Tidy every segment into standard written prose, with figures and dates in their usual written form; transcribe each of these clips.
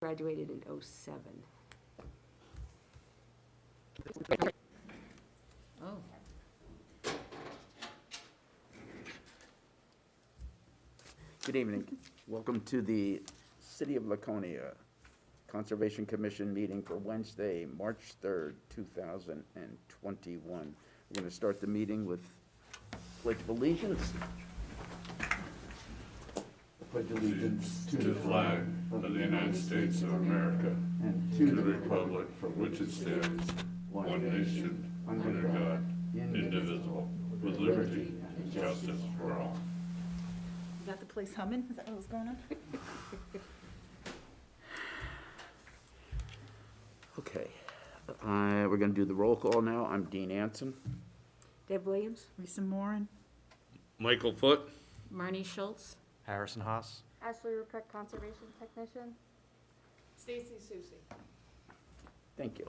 graduated in '07. Oh. Good evening. Welcome to the City of Laconia Conservation Commission meeting for Wednesday, March 3rd, 2021. We're going to start the meeting with Pledge of Allegiance. Pledge allegiance to the flag of the United States of America and to the republic for which it stands, one nation, under God, indivisible, with liberty and justice for all. You got the place humming? Is that what was going on? Okay. We're going to do the roll call now. I'm Dean Anson. Deb Williams? Lisa Moran. Michael Foot. Marnie Schultz. Harrison Haas. Ashley Ruprecht, Conservation Technician. Stacy Susie. Thank you.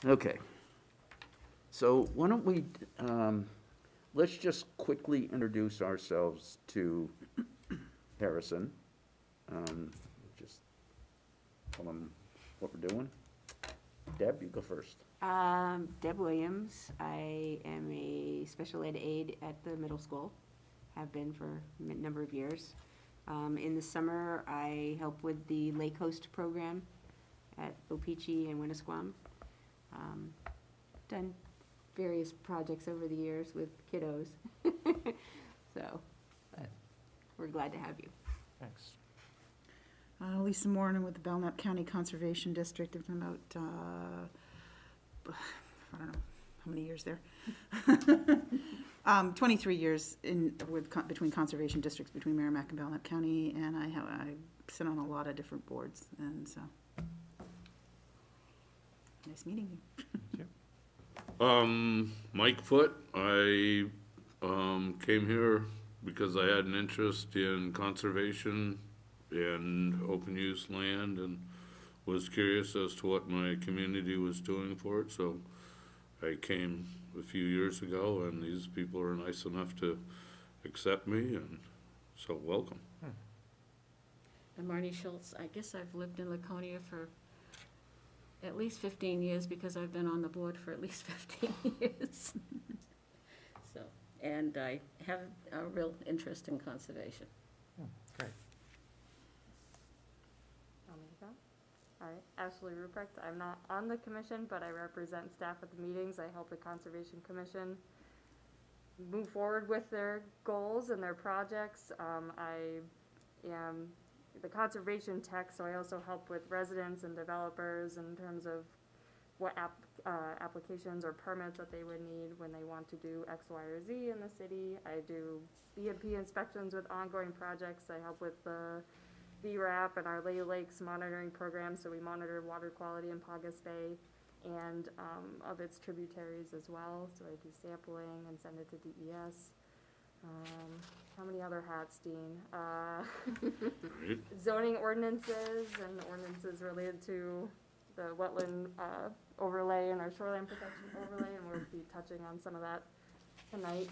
Okay. So why don't we, let's just quickly introduce ourselves to Harrison. Just tell him what we're doing. Deb, you go first. Deb Williams. I am a special ed aide at the middle school. Have been for a number of years. In the summer, I help with the Lake Coast program at Opeechee and Winnisquam. Done various projects over the years with kiddos. So, but we're glad to have you. Thanks. Lisa Moran with the Belknap County Conservation District. I've been about, I don't know, how many years there? 23 years between conservation districts, between Merrimack and Belknap County, and I sit on a lot of different boards, and so nice meeting you. Mike Foot. I came here because I had an interest in conservation and open use land and was curious as to what my community was doing for it, so I came a few years ago, and these people are nice enough to accept me, and so welcome. And Marnie Schultz. I guess I've lived in Laconia for at least 15 years because I've been on the board for at least 15 years. So, and I have a real interest in conservation. Great. Want me to go? All right, Ashley Ruprecht. I'm not on the commission, but I represent staff at the meetings. I help the Conservation Commission move forward with their goals and their projects. I am the conservation tech, so I also help with residents and developers in terms of what applications or permits that they would need when they want to do X, Y, or Z in the city. I do BMP inspections with ongoing projects. I help with the VRAP and our Lay Lakes monitoring program, so we monitor water quality in Paugus Bay and of its tributaries as well. So I do sampling and send it to DES. How many other hats, Dean? Zoning ordinances and ordinances related to the wetland overlay and our shoreline protection overlay, and we'll be touching on some of that tonight.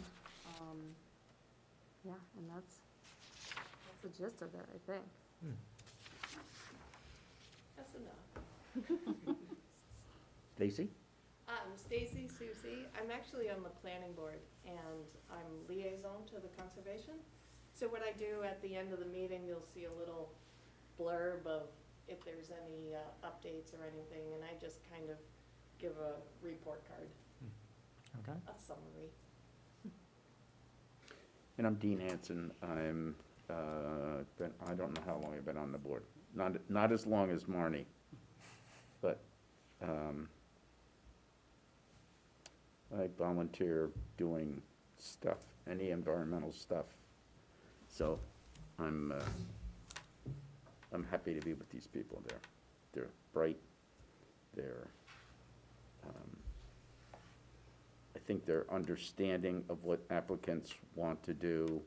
Yeah, and that's the gist of it, I think. That's enough. Stacy? Stacy Susie. I'm actually on the planning board, and I'm liaison to the conservation. So what I do at the end of the meeting, you'll see a little blurb of if there's any updates or anything, and I just kind of give a report card, Okay. a summary. And I'm Dean Hanson. I'm, I don't know how long I've been on the board. Not as long as Marnie, but I volunteer doing stuff, any environmental stuff. So I'm happy to be with these people. They're bright. I think they're understanding of what applicants want to do.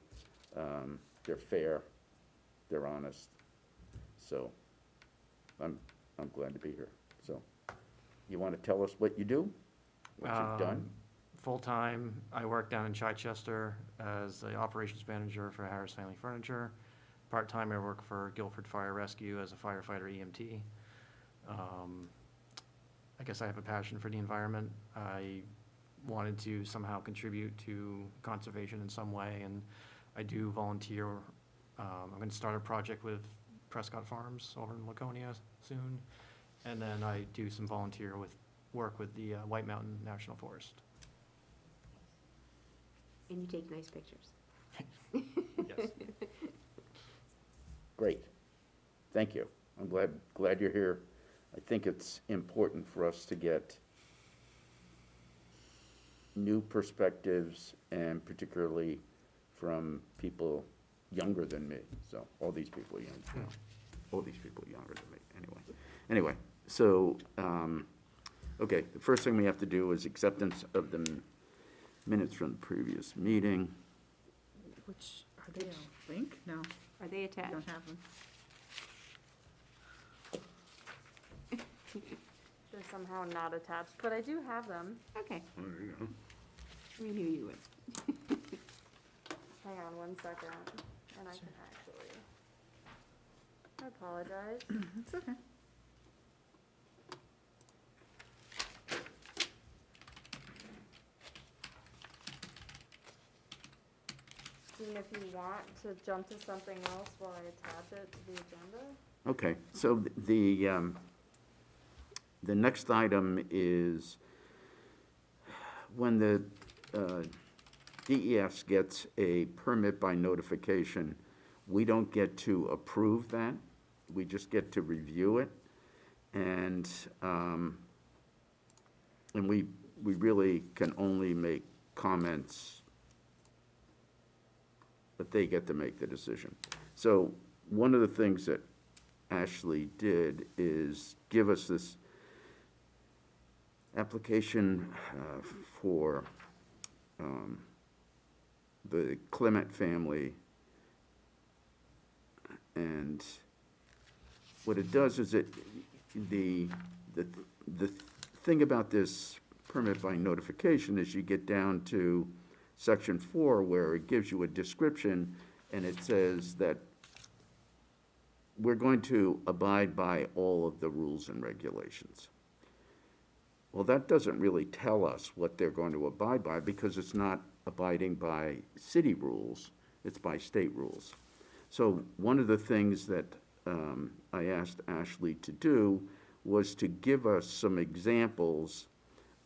They're fair. They're honest. So I'm glad to be here. So you want to tell us what you do? What you've done? Full-time, I work down in Chichester as the operations manager for Harris Family Furniture. Part-time, I work for Guilford Fire Rescue as a firefighter EMT. I guess I have a passion for the environment. I wanted to somehow contribute to conservation in some way, and I do volunteer. I'm going to start a project with Prescott Farms over in Laconia soon, and then I do some work with the White Mountain National Forest. And you take nice pictures. Yes. Great. Thank you. I'm glad you're here. I think it's important for us to get new perspectives, and particularly from people younger than me. So all these people are all these people are younger than me. Anyway, so okay, the first thing we have to do is acceptance of the minutes from the previous meeting. Which, are they a link? No, Are they I attached? don't have them. They're somehow not attached, but I do have them. Okay, There you go. we knew you would. Hang on one second, and I can actually, I apologize. It's okay. Dean, if you want to jump to something else while I attach it to the agenda? Okay, so the next item is when the DES gets a permit by notification, we don't get to approve that, we just get to review it. And we really can only make comments, but they get to make the decision. So one of the things that Ashley did is give us this application for the Clement family. And what it does is the thing about this permit by notification is you get down to section 4 where it gives you a description, and it says that we're going to abide by all of the rules and regulations. Well, that doesn't really tell us what they're going to abide by, because it's not abiding by city rules, it's by state rules. So one of the things that I asked Ashley to do was to give us some examples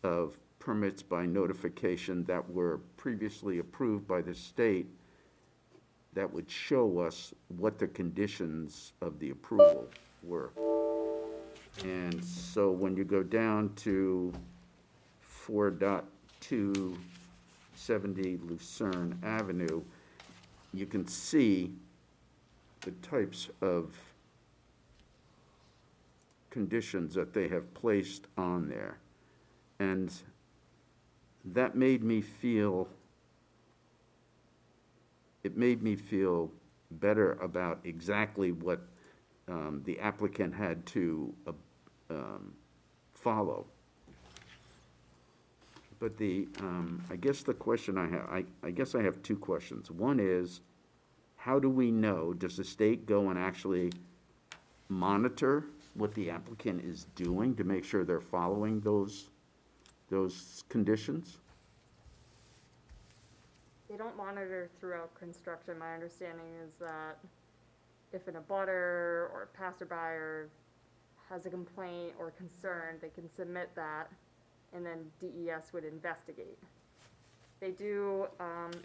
of permits by notification that were previously approved by the state that would show us what the conditions of the approval were. And so when you go down to 4.270 Lucerne Avenue, you can see the types of conditions that they have placed on there. And that made me feel, better about exactly what the applicant had to follow. But I guess the question I have, I guess I have two questions. One is, how do we know, does the state go and actually monitor what the applicant is doing to make sure they're following those conditions? They don't monitor throughout construction. My understanding is that if an abutter or passerby has a complaint or concern, they can submit that, and then DES would investigate. They do,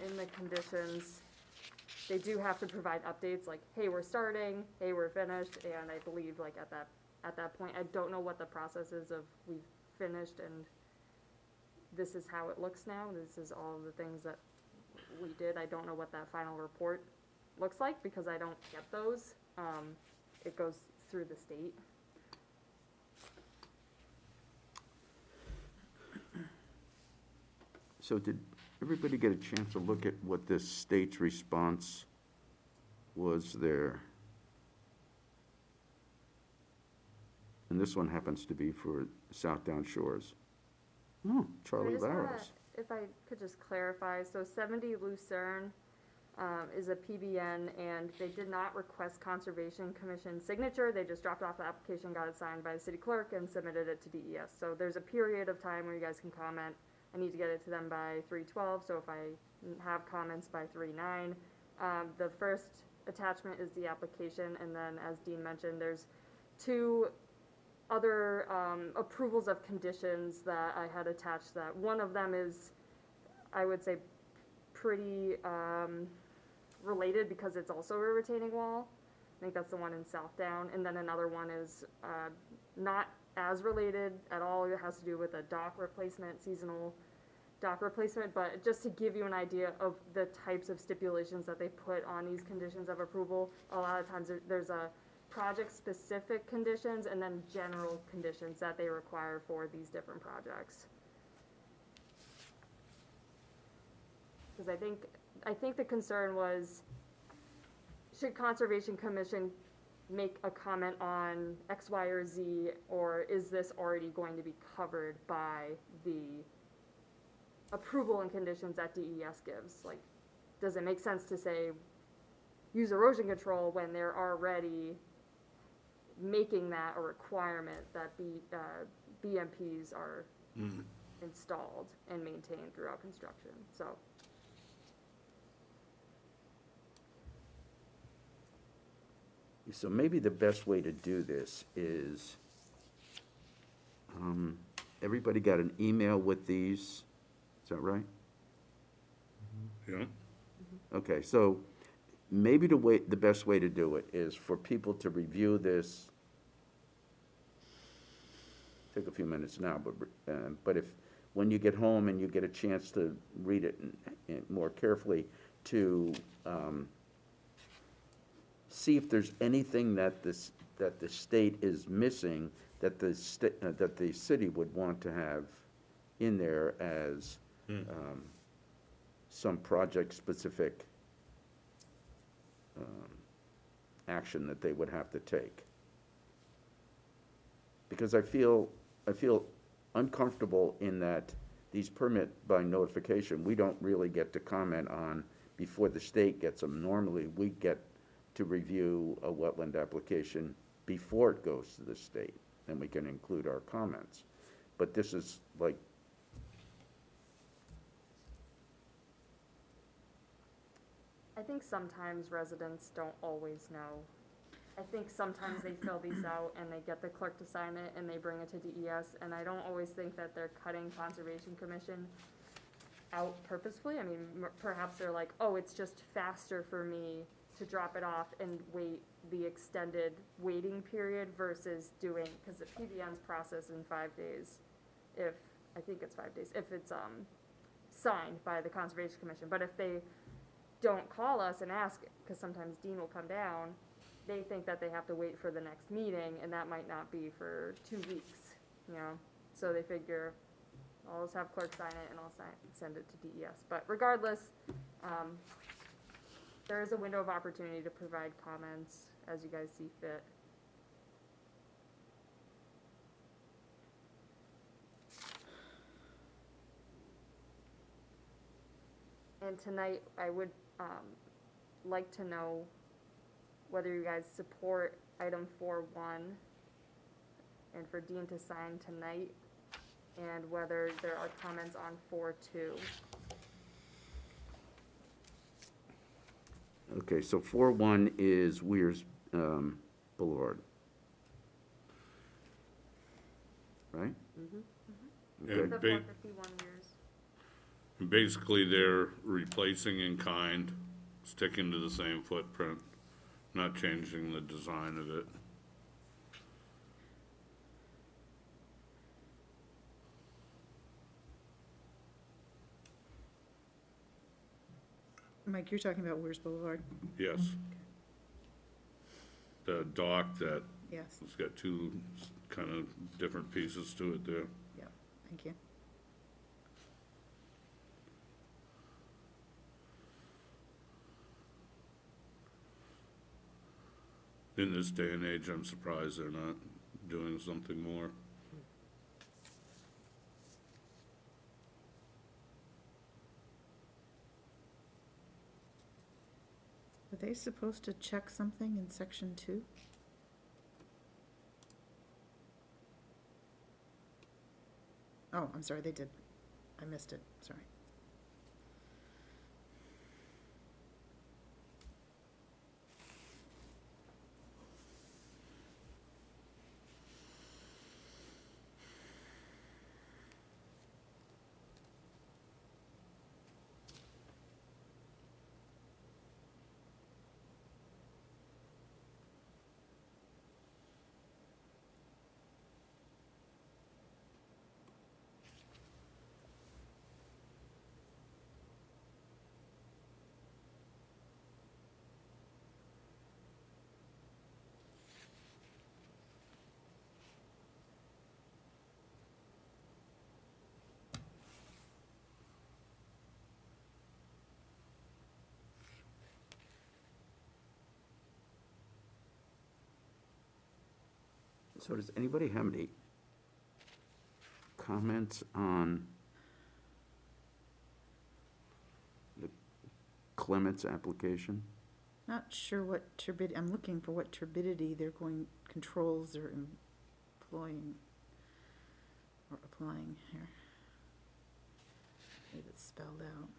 in the conditions, they do have to provide updates like, hey, we're starting, hey, we're finished, and I believe like at that point, I don't know what the process is of we've finished and this is how it looks now, this is all the things that we did. I don't know what that final report looks like because I don't get those. It goes through the state. So did everybody get a chance to look at what this state's response was there? And this one happens to be for South Down Shores. Oh, Charlie I just wanna- Larrows. If I could just clarify, so 70 Lucerne, is a PBN, and they did not request Conservation Commission signature. They just dropped off the application, got it signed by the city clerk, and submitted it to DES. So there's a period of time where you guys can comment. I need to get it to them by 3/12, so if I have comments by 3/9. The first attachment is the application, and then, as Dean mentioned, there's 2 other approvals of conditions that I had attached. That one of them is, I would say, pretty related because it's also a retaining wall. I think that's the one in Southdown. And then another one is not as related at all. It has to do with a dock replacement, seasonal dock replacement. But just to give you an idea of the types of stipulations that they put on these conditions of approval, a lot of times there's a project-specific conditions and then general conditions that they require for these different projects. Because I think the concern was, should Conservation Commission make a comment on X, Y, or Z, or is this already going to be covered by the approval and conditions that DES gives? Like, does it make sense to say, use erosion control when they're already making that a requirement that BMPs are installed and maintained throughout construction? So. So maybe the best way to do this is, everybody got an email with these, is that right? Yeah, Okay, so maybe the best way to do it is for people to review this. Take a few minutes now, but if, when you get home and you get a chance to read it more carefully, to see if there's anything that the state is missing, that the city would want to have in there as some project-specific action that they would have to take. Because I feel uncomfortable in that these permit by notification, we don't really get to comment on before the state gets them. Normally, we get to review a wetland application before it goes to the state, and we can include our comments. But this is like, I think sometimes residents don't always know. I think sometimes they fill these out and they get the clerk to sign it and they bring it to DES, and I don't always think that they're cutting Conservation Commission out purposefully. I mean, perhaps they're like, oh, it's just faster for me to drop it off and wait the extended waiting period versus doing, because the PBN's process in 5 days, I think it's 5 days, if it's signed by the Conservation Commission. But if they don't call us and ask, because sometimes Dean will come down, they think that they have to wait for the next meeting, and that might not be for 2 weeks, you know? So they figure, I'll just have clerk sign it and I'll send it to DES. But regardless, there is a window of opportunity to provide comments as you guys see fit. And tonight, I would like to know whether you guys support item 4.1 and for Dean to sign tonight, and whether there are comments on 4.2. okay, so 4.1 is Weirs Boulevard. Right? and The 451 years. basically they're replacing in kind, sticking to the same footprint, not changing the design of it. Mike, you're talking about Weirs Boulevard? Yes. The dock that Yes, it's got 2 kind of different pieces to it there. yeah, thank you. In this day and age, I'm surprised they're not doing something more. Are they supposed to check something in section 2? Oh, I'm sorry, they did. I missed it, sorry. So does anybody have any comments on the Clements application? Not sure what turbidity, I'm looking for what turbidity they're going, controls they're employing or applying here. Maybe it's spelled out.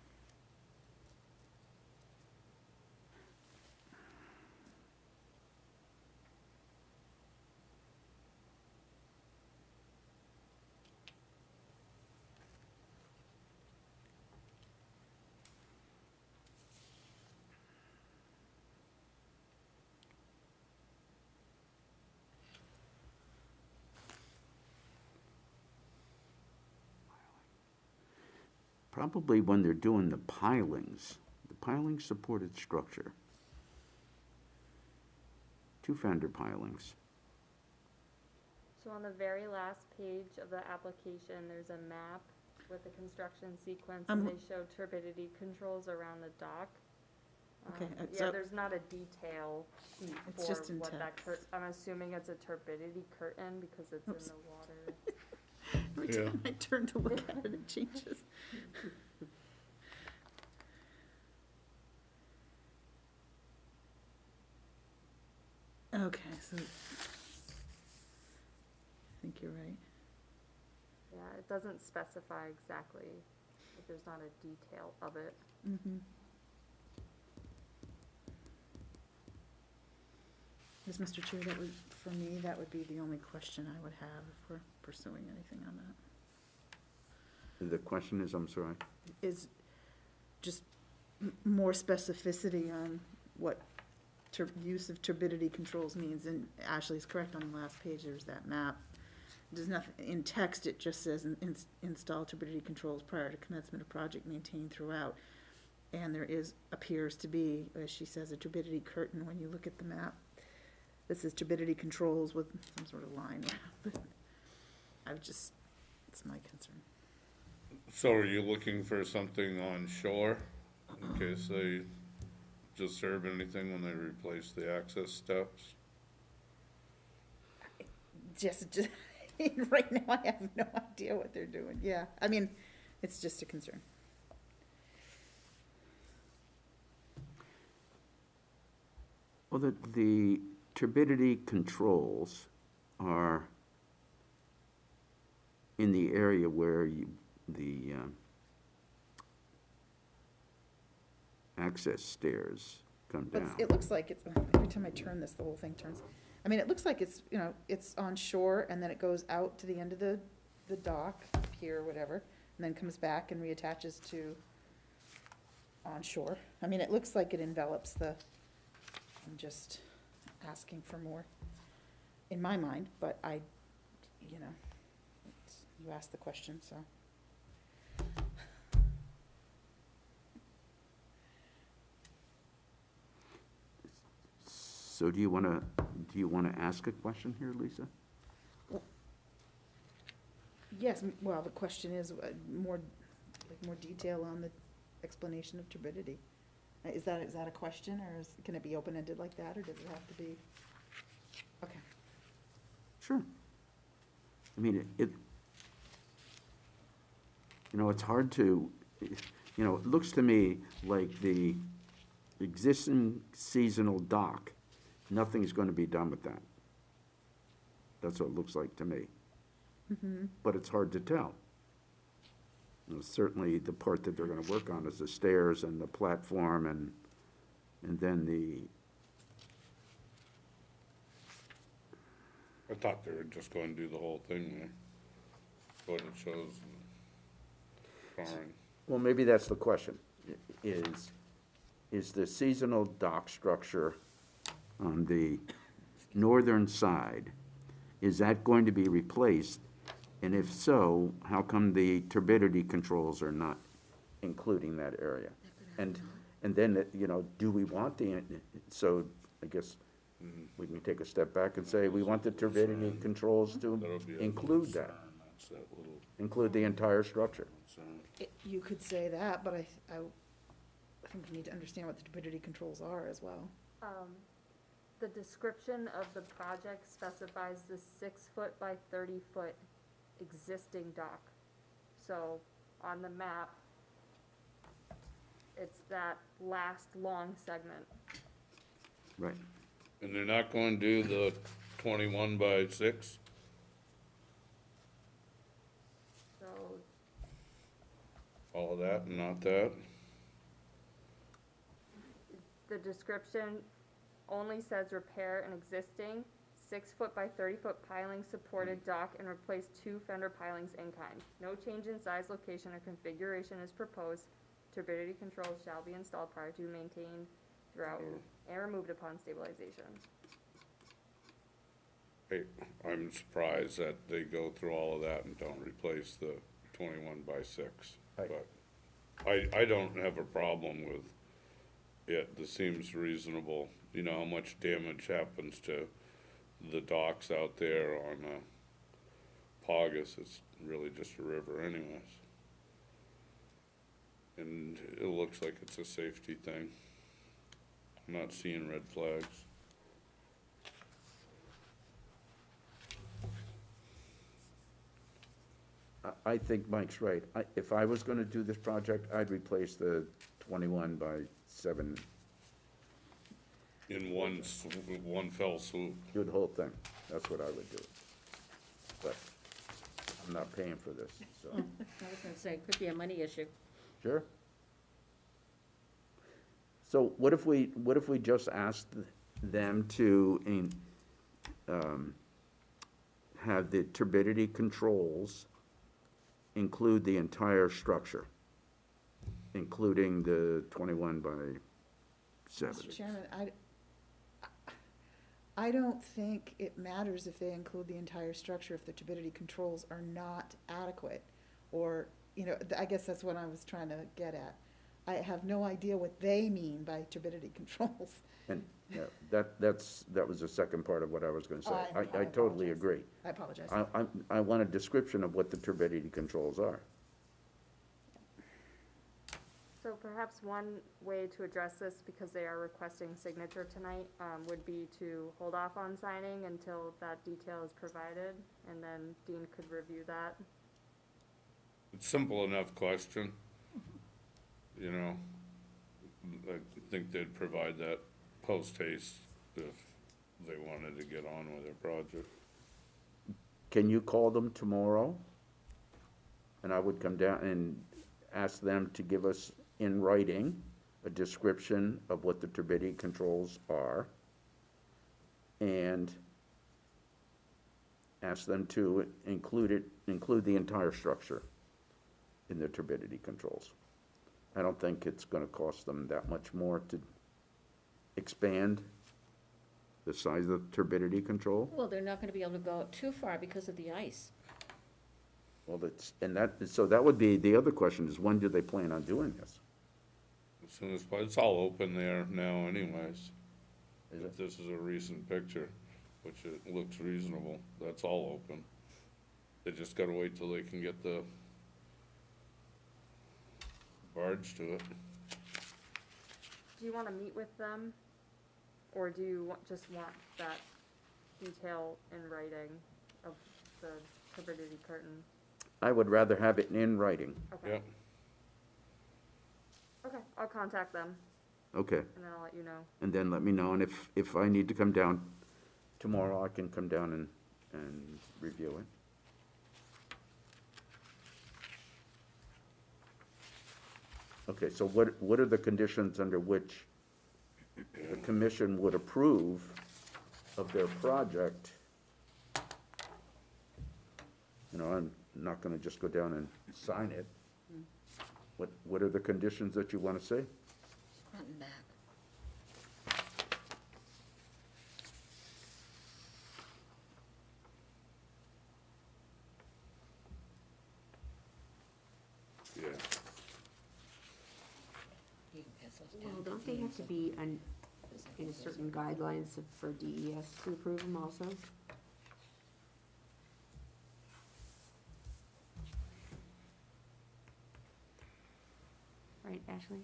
Probably when they're doing the pilings supported structure. Two fender pilings. So on the very last page of the application, there's a map with a construction sequence, and they show turbidity controls around the dock. Okay, Yeah, so- there's not a detail sheet It's just for in what that text. I'm assuming it's a turbidity curtain because it's Oops. in the water. Every Yeah. time I turn to look at it, it changes. Okay, so I think you're right. Yeah, it doesn't specify exactly, like, there's not a detail of it. Mm-hmm. Yes, Mr. Chair, that would, for me, that would be the only question I would have if we're pursuing anything on that. The question is, I'm sorry? Is just more specificity on what use of turbidity controls means, and Ashley's correct, on the last page, there's that map. There's nothing, in text, it just says install turbidity controls prior to commencement of project, maintained throughout. And there appears to be, as she says, a turbidity curtain when you look at the map. This is turbidity controls with some sort of line around it. It's my concern. So are you looking for something on shore in case they disturb anything when they replace the access steps? Just right now, I have no idea what they're doing. Yeah, I mean, it's just a concern. Well, the turbidity controls are in the area where the access stairs come But down. it looks like it's, every time I turn this, the whole thing turns. I mean, it looks like it's, it's on shore, and then it goes out to the end of the dock, pier, whatever, and then comes back and reattaches to on shore. I mean, it looks like it envelops I'm just asking for more in my mind, but you asked the question, so. So do you wanna ask a question here, Lisa? Yes, well, the question is more detail on the explanation of turbidity. Is that a question, or can it be open-ended like that, or does it have to be? Okay. Sure. I mean, it's hard to, it looks to me like the existing seasonal dock, nothing's gonna be done with that. That's what it looks like to me. But it's hard to tell. You know, certainly, the part that they're gonna work on is the stairs and the platform and then the, I thought they were just going to do the whole thing there. What it shows in the drawing. well, maybe that's the question, is the seasonal dock structure on the northern side, is that going to be replaced? And if so, how come the turbidity controls are not including that area? And then, you know, do we want so I guess we can take a step back and say, we want the turbidity controls to That'll be a include that, concern. That's that little include the entire structure. concern. You could say that, but I think you need to understand what the turbidity controls are as well. The description of the project specifies the 6-foot by 30-foot existing dock. So on the map, it's that last long segment. Right. And they're not going to do the 21 by 6? So All of that and not that? the description only says repair an existing 6-foot by 30-foot piling supported dock and replace 2 fender pilings in kind. No change in size, location, or configuration is proposed. Turbidity controls shall be installed prior to maintained throughout and removed upon stabilization. I'm surprised that they go through all of that and don't replace the 21 by 6. Right. But I don't have a problem with it. This seems reasonable. You know how much damage happens to the docks out there on Paugus. It's really just a river anyways. And it looks like it's a safety thing. I'm not seeing red flags. I think Mike's right. If I was gonna do this project, I'd replace the 21 by 7, In one fell swoop. do the whole thing. That's what I would do. But I'm not paying for this, so, I was gonna say, it could be a money issue. sure. So what if we just asked them to, have the turbidity controls include the entire structure, including the 21 by 7? Mr. Chairman, I don't think it matters if they include the entire structure if the turbidity controls are not adequate. Or, you know, I guess that's what I was trying to get at. I have no idea what they mean by turbidity controls. And, yeah, that was the second part of what I was gonna say. I I totally apologize. agree. I apologize. I want a description of what the turbidity controls are. So perhaps one way to address this, because they are requesting signature tonight, would be to hold off on signing until that detail is provided, and then Dean could review that. It's simple enough question. You know, I think they'd provide that post haste if they wanted to get on with their project. Can you call them tomorrow? And I would come down and ask them to give us in writing a description of what the turbidity controls are, and ask them to include the entire structure in the turbidity controls. I don't think it's gonna cost them that much more to expand the size of the turbidity control. Well, they're not gonna be able to go too far because of the ice. Well, so that would be, the other question is, when do they plan on doing this? As soon as, it's all open there now anyways. Is If it? this is a recent picture, which it looks reasonable, that's all open. They just gotta wait till they can get the barge to it. Do you wanna meet with them, or do you just want that detail in writing of the turbidity curtain? I would rather have it in writing. Okay. Yep. Okay, I'll contact them. Okay, and then I'll let you know. and then let me know, and if I need to come down tomorrow, I can come down and review it. Okay, so what are the conditions under which the commission would approve of their project? You know, I'm not gonna just go down and sign it. What are the conditions that you wanna see? Front and back. Yeah. Well, don't they have to be in a certain guidelines for DES to approve them also? Right, Ashley?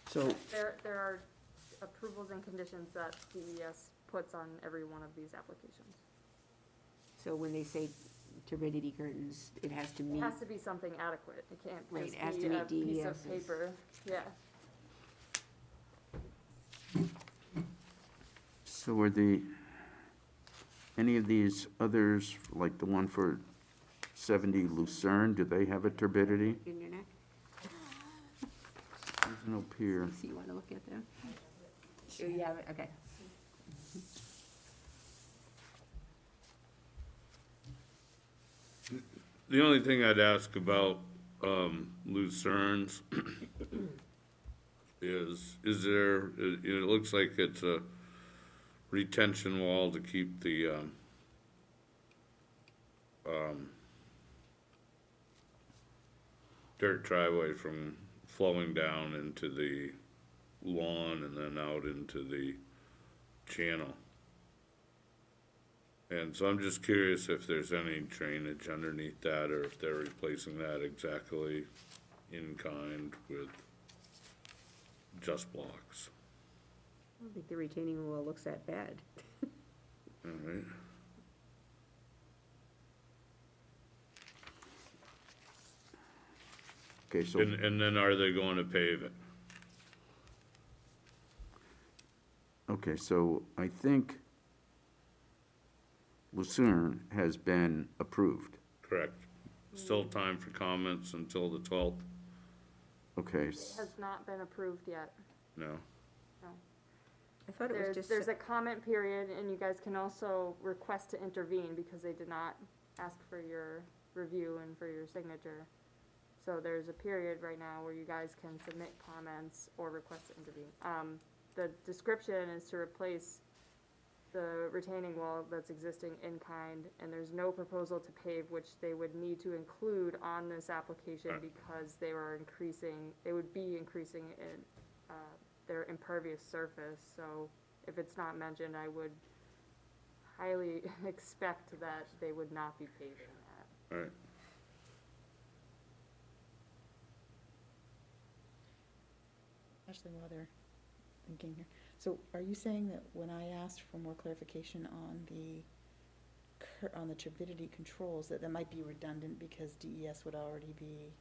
So, There are approvals and conditions that DES puts on every one of these applications. So when they say turbidity curtains, it has to It meet, has to be something adequate. It can't Right, just it has be to a meet piece of DES's. paper. Yeah. so are any of these others, like the one for 70 Lucerne, do they have a turbidity? in your neck? There's no pier. So you wanna look at them? Oh, you have it, okay. The only thing I'd ask about, Lucerne's is there, it looks like it's a retention wall to keep the, dirt driveway from flowing down into the lawn and then out into the channel. And so I'm just curious if there's any drainage underneath that, or if they're replacing that exactly in kind with just blocks. I don't think the retaining wall looks that bad. All right. Okay, so, And then are they going to pave it? okay, so I think Lucerne has been approved. Correct. Still time for comments until the 12th? Okay, It has not been approved yet. No? I thought it was just. There's a comment period, and you guys can also request to intervene because they did not ask for your review and for your signature. So there's a period right now where you guys can submit comments or request to intervene. The description is to replace the retaining wall that's existing in kind, and there's no proposal to pave, which they would need to include on this application because they would be increasing in, their impervious surface. So if it's not mentioned, I would highly expect that they would not be paving that. All right. Actually, while they're thinking here, so are you saying that when I asked for more clarification on the turbidity controls, that might be redundant because DES would already be,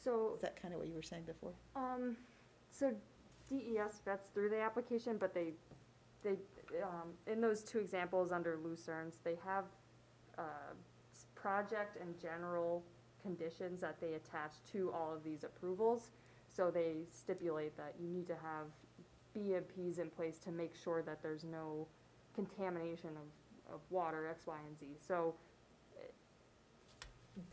So is that kind of what you were saying before? So DES vets through the application, but they, in those two examples under Lucerne's, they have, project and general conditions that they attach to all of these approvals. So they stipulate that you need to have BMPs in place to make sure that there's no contamination of water, X, Y, and Z. So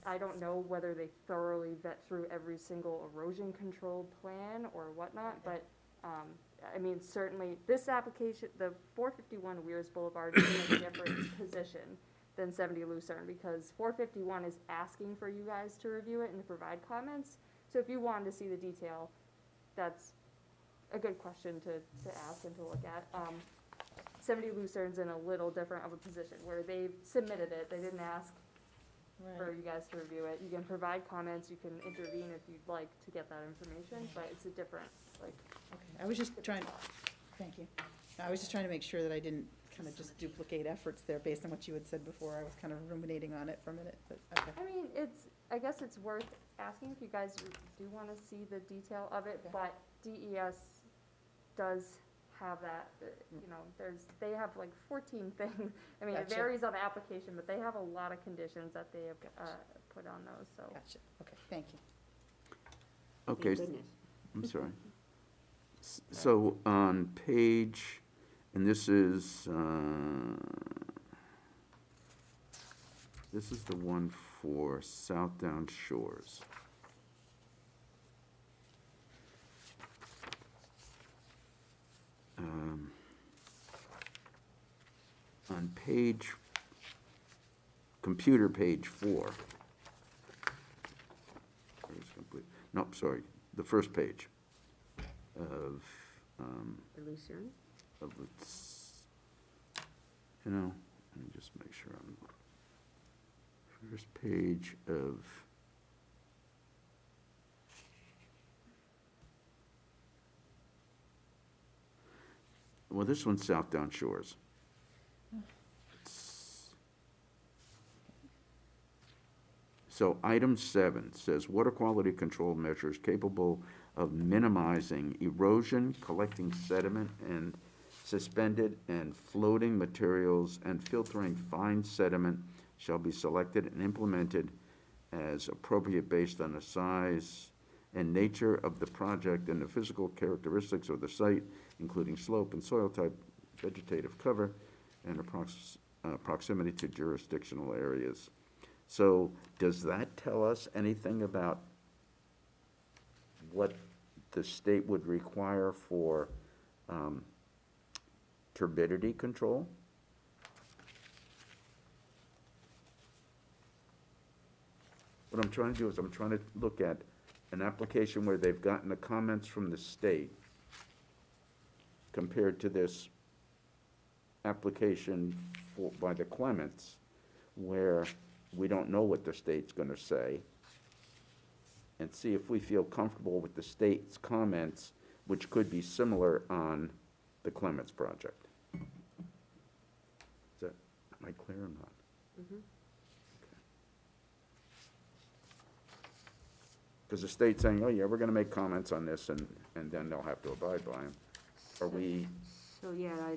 I don't know whether they thoroughly vet through every single erosion control plan or whatnot, but, I mean, certainly, this application, the 451 Weirs Boulevard is in a different position than 70 Lucerne, because 451 is asking for you guys to review it and to provide comments. So if you wanted to see the detail, that's a good question to ask and to look at. 70 Lucerne's in a little different of a position, where they've submitted it, they didn't ask for you guys to review it. You can provide comments, you can intervene if you'd like to get that information, but it's a different, like, Okay, I was just trying, thank you. I was just trying to make sure that I didn't kind of just duplicate efforts there based on what you had said before. I was kind of ruminating on it for a minute, but, okay. I mean, I guess it's worth asking if you guys do wanna see the detail of it, Okay. but DES does have that, they have like 14 things. I mean, it Gotcha. varies on the application, but they have a lot of conditions that they have, put on those, so. Gotcha, okay, thank you. Okay, Thank goodness. I'm sorry. So on page, and this is the one for South Down Shores. On page, computer page 4. Where's complete? Nope, sorry, the first page of, The Lucerne? of its, let me just make sure I'm, first page of, well, this one's South Down Shores. So item 7 says water quality control measures capable of minimizing erosion, collecting sediment and suspended and floating materials, and filtering fine sediment shall be selected and implemented as appropriate based on the size and nature of the project and the physical characteristics of the site, including slope and soil type, vegetative cover, and proximity to jurisdictional areas. So does that tell us anything about what the state would require for turbidity control? What I'm trying to do is I'm trying to look at an application where they've gotten the comments from the state compared to this application by the Clements, where we don't know what the state's gonna say, and see if we feel comfortable with the state's comments, which could be similar on the Clements project. Is that, am I clear or not? Because the state's saying, oh yeah, we're gonna make comments on this, and then they'll have to abide by them. Are we, So, yeah,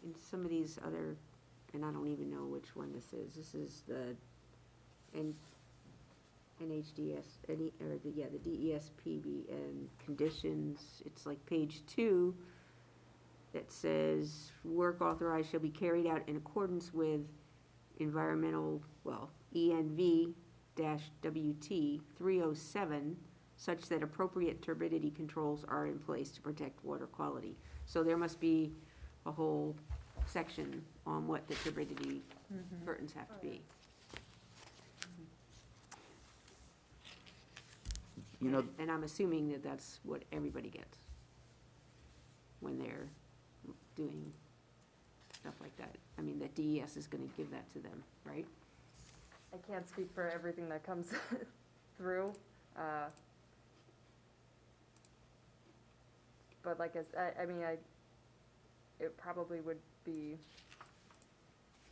in some of these other, and I don't even know which one this is. This is the NHDS, the DESPB and conditions. It's like page 2 that says, work authorized shall be carried out in accordance with environmental, ENV-WT 307, such that appropriate turbidity controls are in place to protect water quality. So there must be a whole section on what the turbidity burdens have to be. you know, And I'm assuming that that's what everybody gets when they're doing stuff like that. I mean, that DES is gonna give that to them, right? I can't speak for everything that comes through. But like it probably would be,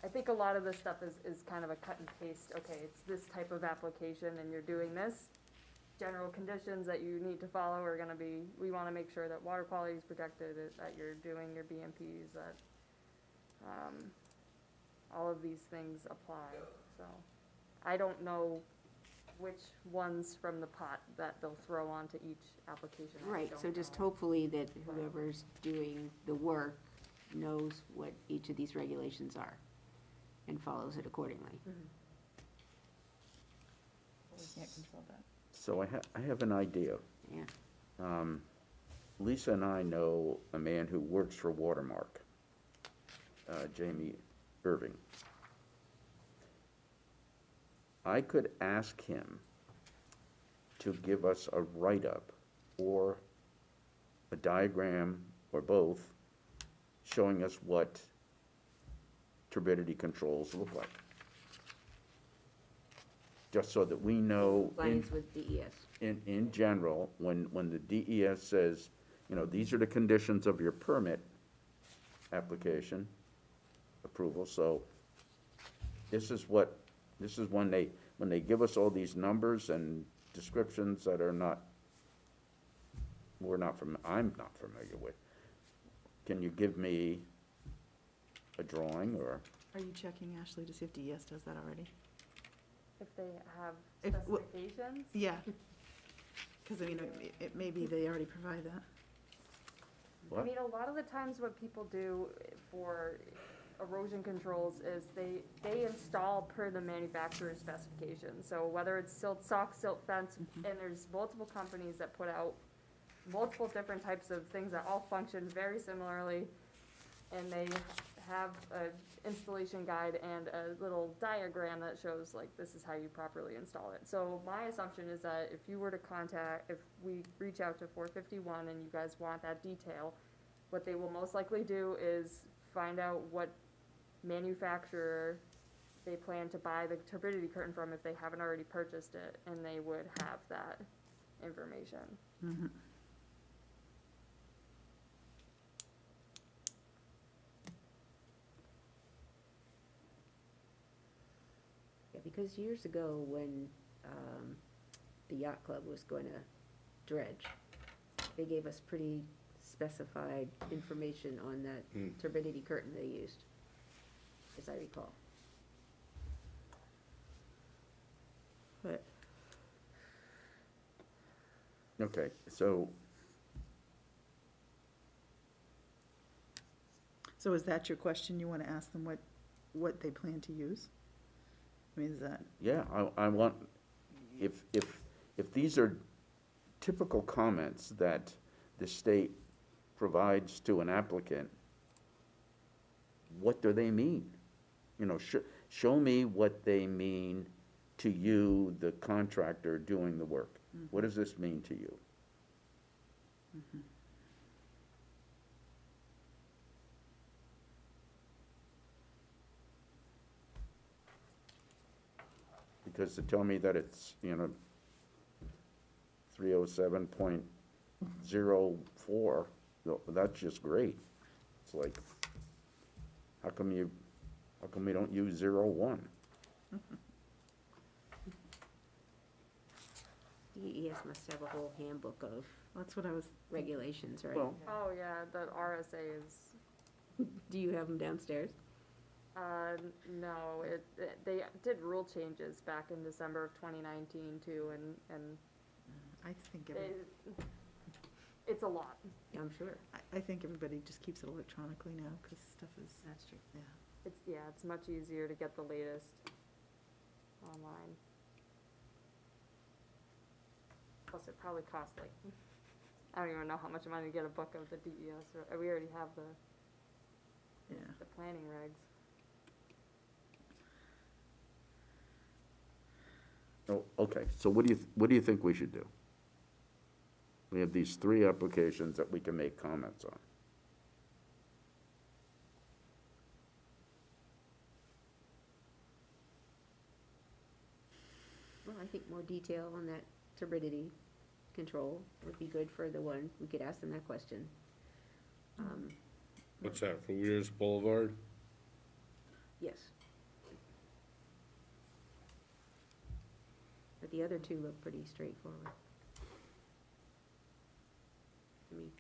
I think a lot of this stuff is kind of a cut and paste. Okay, it's this type of application and you're doing this. General conditions that you need to follow are gonna be, we wanna make sure that water quality is protected, that you're doing your BMPs, that, all of these things apply, so. I don't know which ones from the pot that they'll throw onto each application. I Right, don't so just know. hopefully that whoever's doing the work knows what each of these regulations are and follows it accordingly. We can't control that. so I have an idea. Yeah, Lisa and I know a man who works for Watermark, Jamie Irving. I could ask him to give us a write-up or a diagram or both showing us what turbidity controls look like. Just so that we know compliance with DES. in general, when the DES says, these are the conditions of your permit application, approval, so this is when they give us all these numbers and descriptions that are not, I'm not familiar with. Can you give me a drawing, or? Are you checking, Ashley, to see if DES does that already? If they have If- w- specifications, Yeah. Because, I mean, it may be they already provide that. I What? mean, a lot of the times what people do for erosion controls is they install per the manufacturer's specifications. So whether it's silt sock, silt fence, and there's multiple companies that put out multiple different types of things that all function very similarly, and they have a installation guide and a little diagram that shows, like, this is how you properly install it. So my assumption is that if you were to if we reach out to 451 and you guys want that detail, what they will most likely do is find out what manufacturer they plan to buy the turbidity curtain from if they haven't already purchased it, and they would have that information. Mhm. Yeah, because years ago, when the yacht club was going to dredge, they gave us pretty specified information on that turbidity curtain they used, as I recall. But Okay, so, is that your question? You want to ask them what they plan to use? I mean, is that, yeah, I want, if these are typical comments that the state provides to an applicant, what do they mean? You know, show me what they mean to you, the contractor doing the work. What does this mean to you? Because to tell me that it's, 307.04, that's just great. It's like, how come we don't use 01? DES must have a whole handbook of that's what I was, regulations, right? Well, Oh, yeah, the RSA is, Do you have them downstairs? no, they did rule changes back in December of 2019 too, and I think, it's a lot. I'm sure. I think everybody just keeps it electronically now, because stuff is, That's true. yeah. It's much easier to get the latest online. Plus, it probably costs like, I don't even know how much money to get a book of the DES, or we already have Yeah. the planning regs. Oh, okay, so what do you think we should do? We have these 3 applications that we can make comments on. Well, I think more detail on that turbidity control would be good for the one. We could ask them that question. What's that, for Weirs Boulevard? Yes. But the other 2 look pretty straightforward. I mean,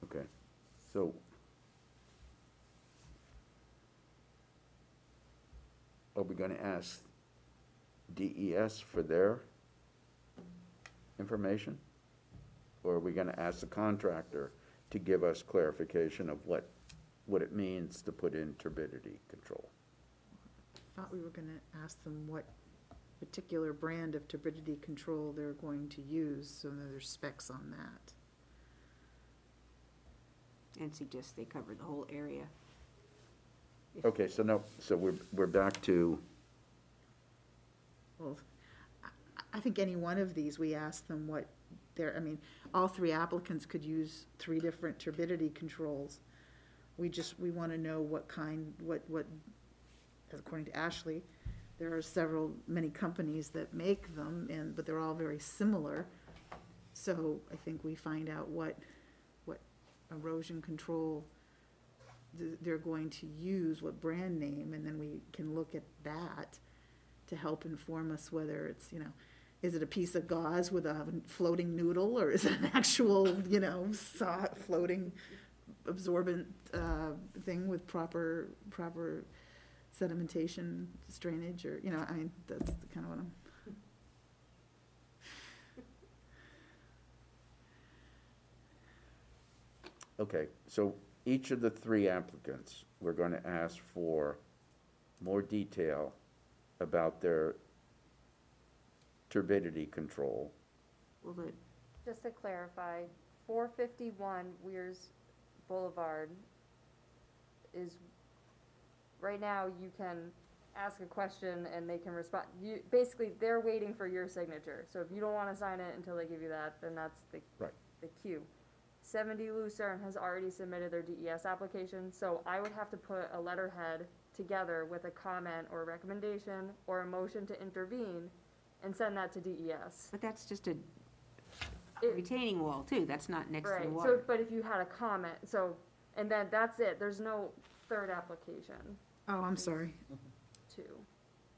Okay, so are we gonna ask DES for their information? Or are we gonna ask the contractor to give us clarification of what it means to put in turbidity control? Thought we were gonna ask them what particular brand of turbidity control they're going to use, so that there's specs on that. and suggest they cover the whole area. Okay, so no, so we're back to Well, I think any one of these, we ask them what their, I mean, all three applicants could use 3 different turbidity controls. We want to know what kind, what, according to Ashley, there are many companies that make them, but they're all very similar. So I think we find out what erosion control they're going to use, what brand name, and then we can look at that to help inform us whether it's, is it a piece of gauze with a floating noodle, or is it an actual, floating absorbent thing with proper sedimentation, drainage, or, that's kind of what I'm. Okay, so each of the 3 applicants, we're going to ask for more detail about their turbidity control. Well, the, Just to clarify, 451 Weirs Boulevard is, right now, you can ask a question and they can respond. Basically, they're waiting for your signature. So if you don't want to sign it until they give you that, then that's the queue. 70 Lucerne has already submitted their DES application, so I would have to put a letterhead together with a comment or recommendation or a motion to intervene and send that to DES. but that's just a It- retaining wall too, that's not next to the Right, so, water. but if you had a comment, and then that's it, there's no third application Oh, I'm sorry, too.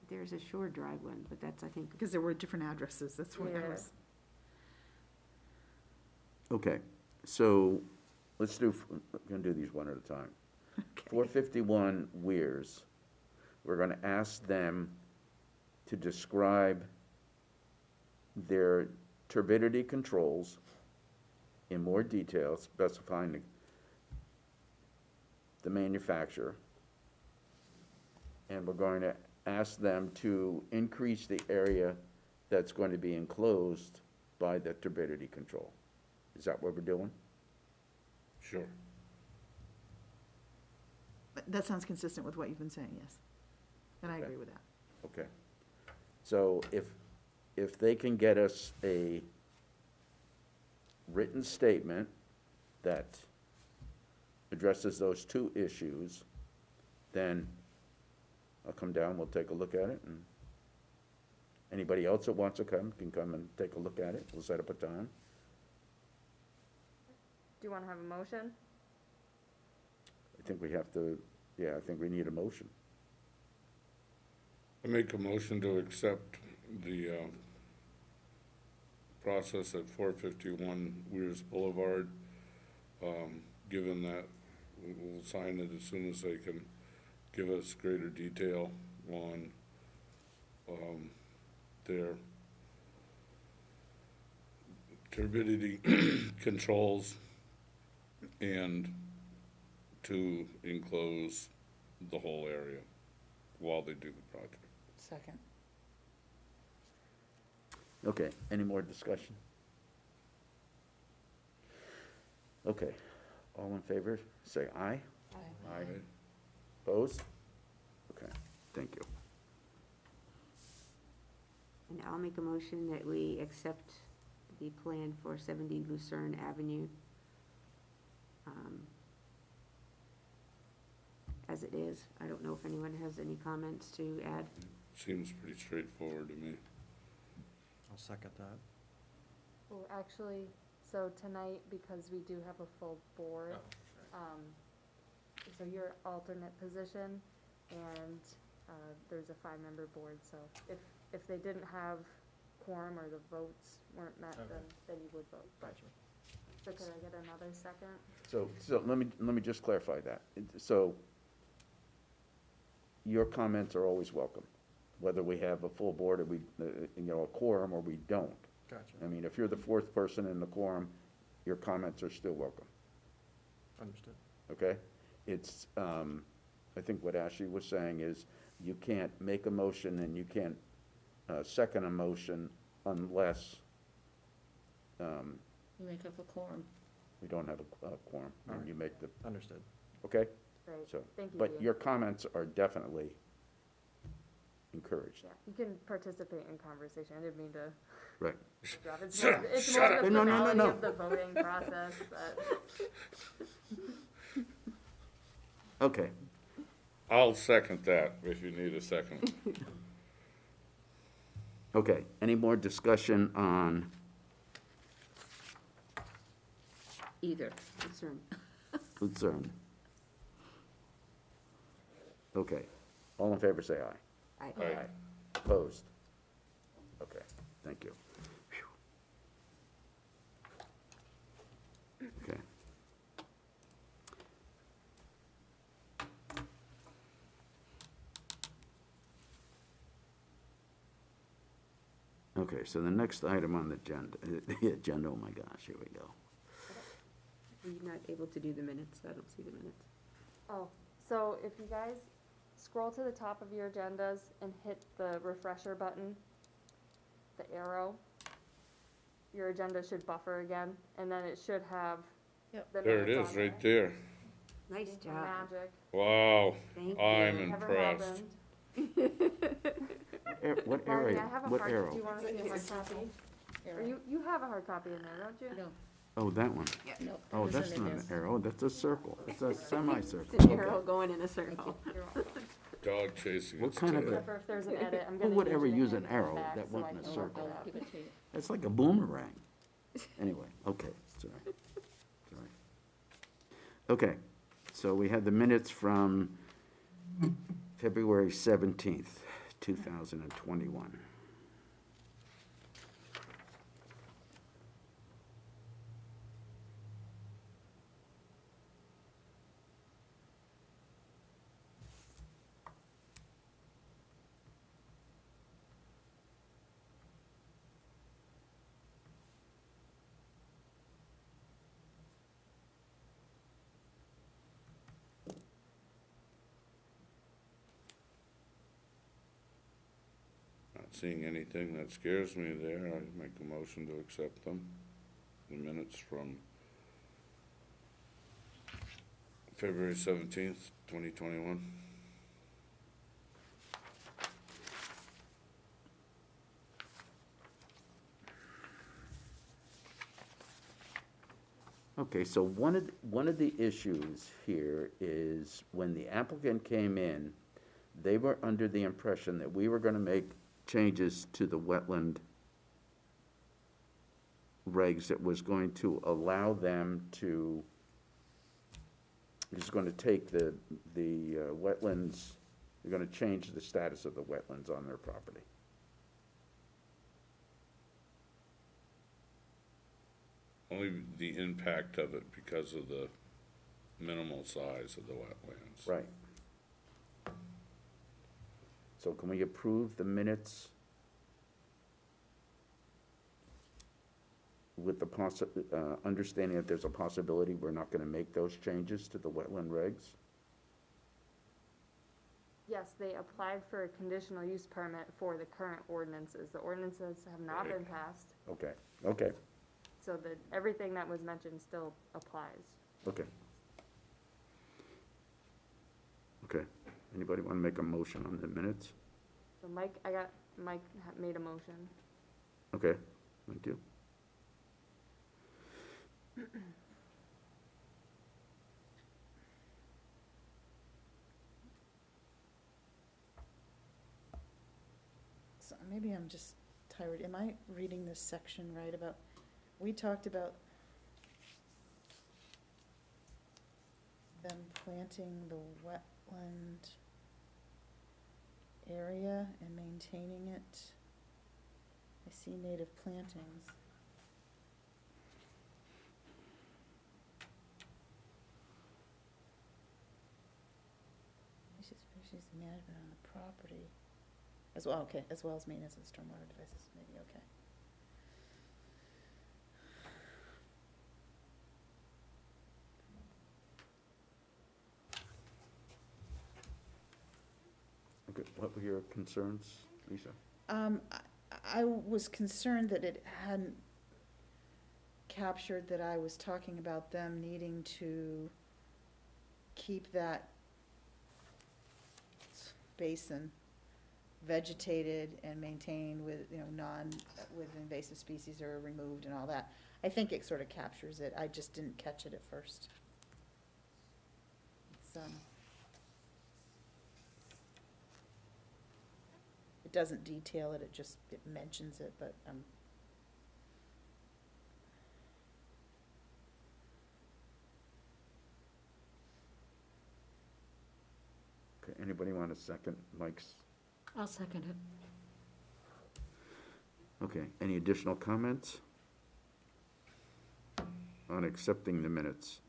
There's a Shore Drive one, but that's, I think, because there were different addresses, that's what I Yeah. was. Okay, so we're going to do these one at a time. 451 Weirs, we're going to ask them to describe their turbidity controls in more detail, specifying the manufacturer. And we're going to ask them to increase the area that's going to be enclosed by the turbidity control. Is that what we're doing? Sure. But that sounds consistent with what you've been saying, yes. And I Okay. agree with that. Okay. So if they can get us a written statement that addresses those 2 issues, then I'll come down, we'll take a look at it, and anybody else that wants to come can come and take a look at it. We'll set up a time. Do you want to have a motion? I think we have to, I think we need a motion. I make a motion to accept the process at 451 Weirs Boulevard, given that we'll sign it as soon as they can give us greater detail on their turbidity controls and to enclose the whole area while they do the project. Second. Okay, any more discussion? Okay, all in favor, say aye. Aye. Opposed? Okay, thank you. and I'll make a motion that we accept the plan for 70 Lucerne Avenue as it is. I don't know if anyone has any comments to add. Seems pretty straightforward to me. I'll second that. Well, actually, so tonight, because we do have a full board, so your alternate position, and there's a 5-member board, so if they didn't have quorum or the votes weren't met, Okay. then you would vote. But- Gotcha. So could I get another second? So let me just clarify that. So your comments are always welcome, whether we have a full board or a quorum or we don't. Gotcha. I mean, if you're the 4th person in the quorum, your comments are still welcome, Understood. okay? It's, I think what Ashley was saying is you can't make a motion and you can't second a motion unless You make up a quorum. we don't have a quorum, and Alright. you make the, Understood. okay? Right, So, thank you. but Ian. your comments are definitely encouraged. Yeah, you can participate in conversation. I didn't mean to Right. drop it. Shut up, It's shut more the up. No, no, no, formality no. of the voting process that. Okay, I'll second that if you need a second. okay. Any more discussion on, Either, concern. Lucerne? Okay. All in favor, say aye. Aye. Opposed? Okay, thank you. Phew. Okay. Okay, so the next item on the agenda, oh my gosh, here we go. Were you not able to do the minutes? I don't see the minutes. Oh, so if you guys scroll to the top of your agendas and hit the refresher button, the arrow, your agenda should buffer again, and then it should have Yep. the There it minutes is, on right there. Nice there. job. Magic. Wow, Thank I'm you. Never impressed. happened. What Marty, area? I have a What hard, arrow? do you wanna see a hard copy? Or you have a hard copy in there, don't you? No, Oh, that one. no. Oh, that that's isn't not in an there. arrow, that's a circle. It's a semicircle. It's an Okay. arrow going in a circle. You're welcome. Dog chasing What its kind of tail. a- Except for if there's an edit, I'm Who gonna would need ever you to use hand an it arrow back that so I wasn't a can I'll- work circle? it I'll out. give it to you. It's like a boomerang. Anyway, okay, it's all right. It's all right. Okay, so we had the minutes from February 17th, 2021. Not seeing anything that scares me there, I make a motion to accept them. The minutes from February 17th, 2021. Okay, so one of the issues here is when the applicant came in, they were under the impression that we were gonna make changes to the wetland regs that was going to allow them to, it's gonna take the wetlands, they're gonna change the status of the wetlands on their property. Only the impact of it because of the minimal size of the wetlands. Right. So can we approve the minutes with the understanding that there's a possibility we're not gonna make those changes to the wetland regs? Yes, they applied for a conditional use permit for the current ordinances. The ordinances have not been passed, Okay, okay, so that everything that was mentioned still applies. okay. Okay, anybody wanna make a motion on the minutes? So Mike made a motion. Okay, thank you. So maybe I'm just tired. Am I reading this section right about, we talked about them planting the wetland area and maintaining it. I see native plantings. Species management on the property. As well, okay, as well as maintenance of stormwater devices, maybe, okay. Okay, what were your concerns, Lisa? I was concerned that it hadn't captured that I was talking about them needing to keep that basin vegetated and maintained with, with invasive species are removed and all that. I think it sort of captures it. I just didn't catch it at first. It's, it doesn't detail it, it mentions it, but, Okay, anybody want a second Mike's? I'll second it. Okay, any additional comments on accepting the minutes?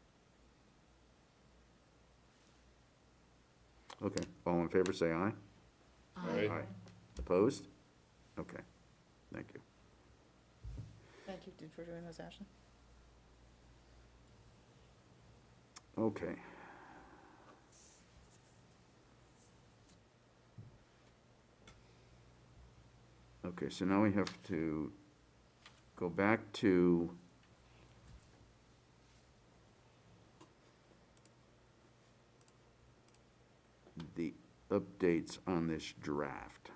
Okay, all in favor, say aye. Aye. Opposed? Okay, thank you. thank you for doing those, Ashley. Okay. Okay, so now we have to go back to the updates on this draft.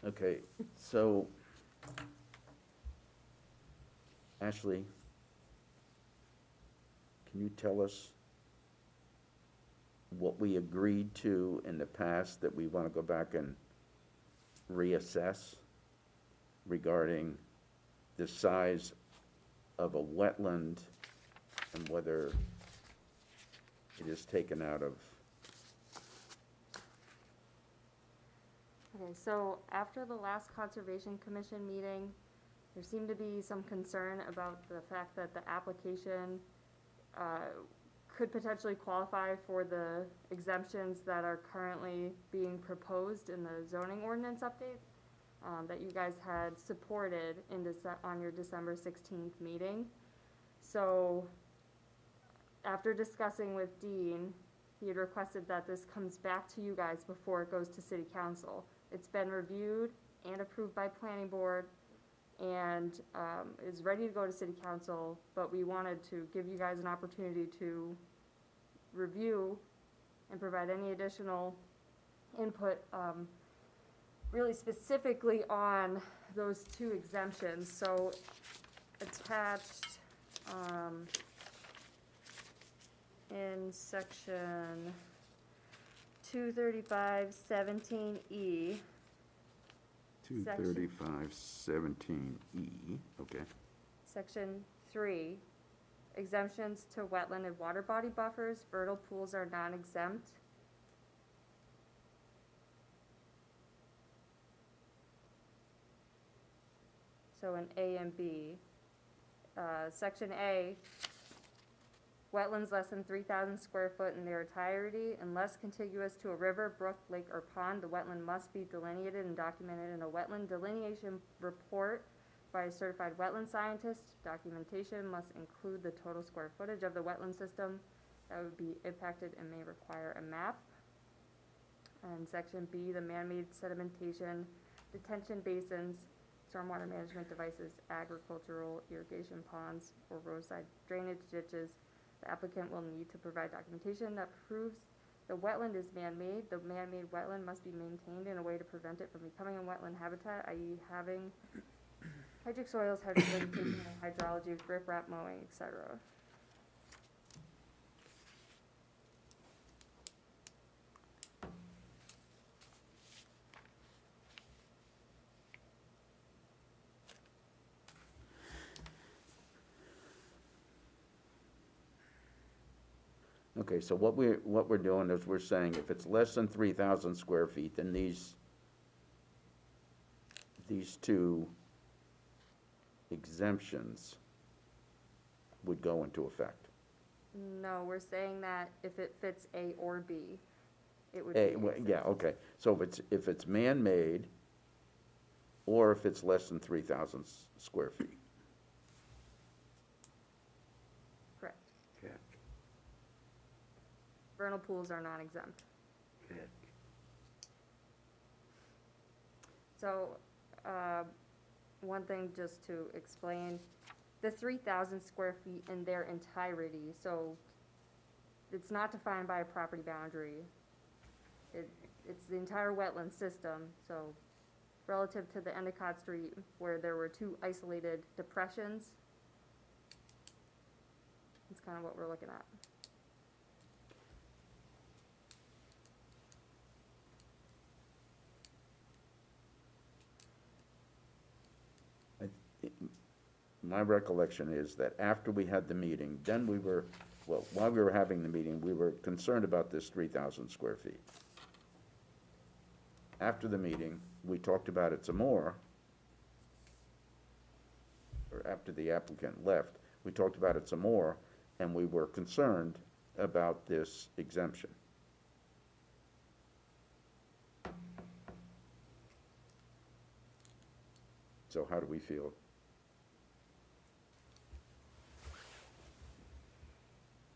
Okay, so Ashley, can you tell us what we agreed to in the past that we want to go back and reassess regarding the size of a wetland and whether it is taken out of? Okay, so after the last Conservation Commission meeting, there seemed to be some concern about the fact that the application could potentially qualify for the exemptions that are currently being proposed in the zoning ordinance update that you guys had supported on your December 16th meeting. So after discussing with Dean, he had requested that this comes back to you guys before it goes to City Council. It's been reviewed and approved by Planning Board and is ready to go to City Council, but we wanted to give you guys an opportunity to review and provide any additional input, really specifically on those two exemptions. So attached in section 235-17E. 235-17E, okay. Section 3, exemptions to wetland and water body buffers, vernal pools are non-exempt. So in A and B. Section A, wetlands less than 3,000 square foot in their entirety, unless contiguous to a river, brook, lake, or pond, the wetland must be delineated and documented in a wetland delineation report by a certified wetland scientist. Documentation must include the total square footage of the wetland system that would be impacted and may require a map. And section B, the man-made sedimentation, detention basins, stormwater management devices, agricultural irrigation ponds, or roadside drainage ditches. The applicant will need to provide documentation that proves the wetland is man-made. The man-made wetland must be maintained in a way to prevent it from becoming a wetland habitat, i.e. having hydric soils, hydric vegetation, and hydrology, riprap mowing, etc. Okay, so what we're doing is we're saying if it's less than 3,000 square feet, then these two exemptions would go into effect. No, we're saying that if it fits A or B, it would be. Yeah, okay, so if it's man-made, or if it's less than 3,000 square feet. Correct. Vernal pools are non-exempt. So, one thing just to explain, the 3,000 square feet in their entirety, so it's not defined by a property boundary. It's the entire wetland system, so relative to the Endicott Street, where there were 2 isolated depressions, it's kind of what we're looking at. My recollection is that after we had the meeting, then we were, well, while we were having the meeting, we were concerned about this 3,000 square feet. After the meeting, we talked about it some more, or after the applicant left, we talked about it some more, and we were concerned about this exemption. So how do we feel?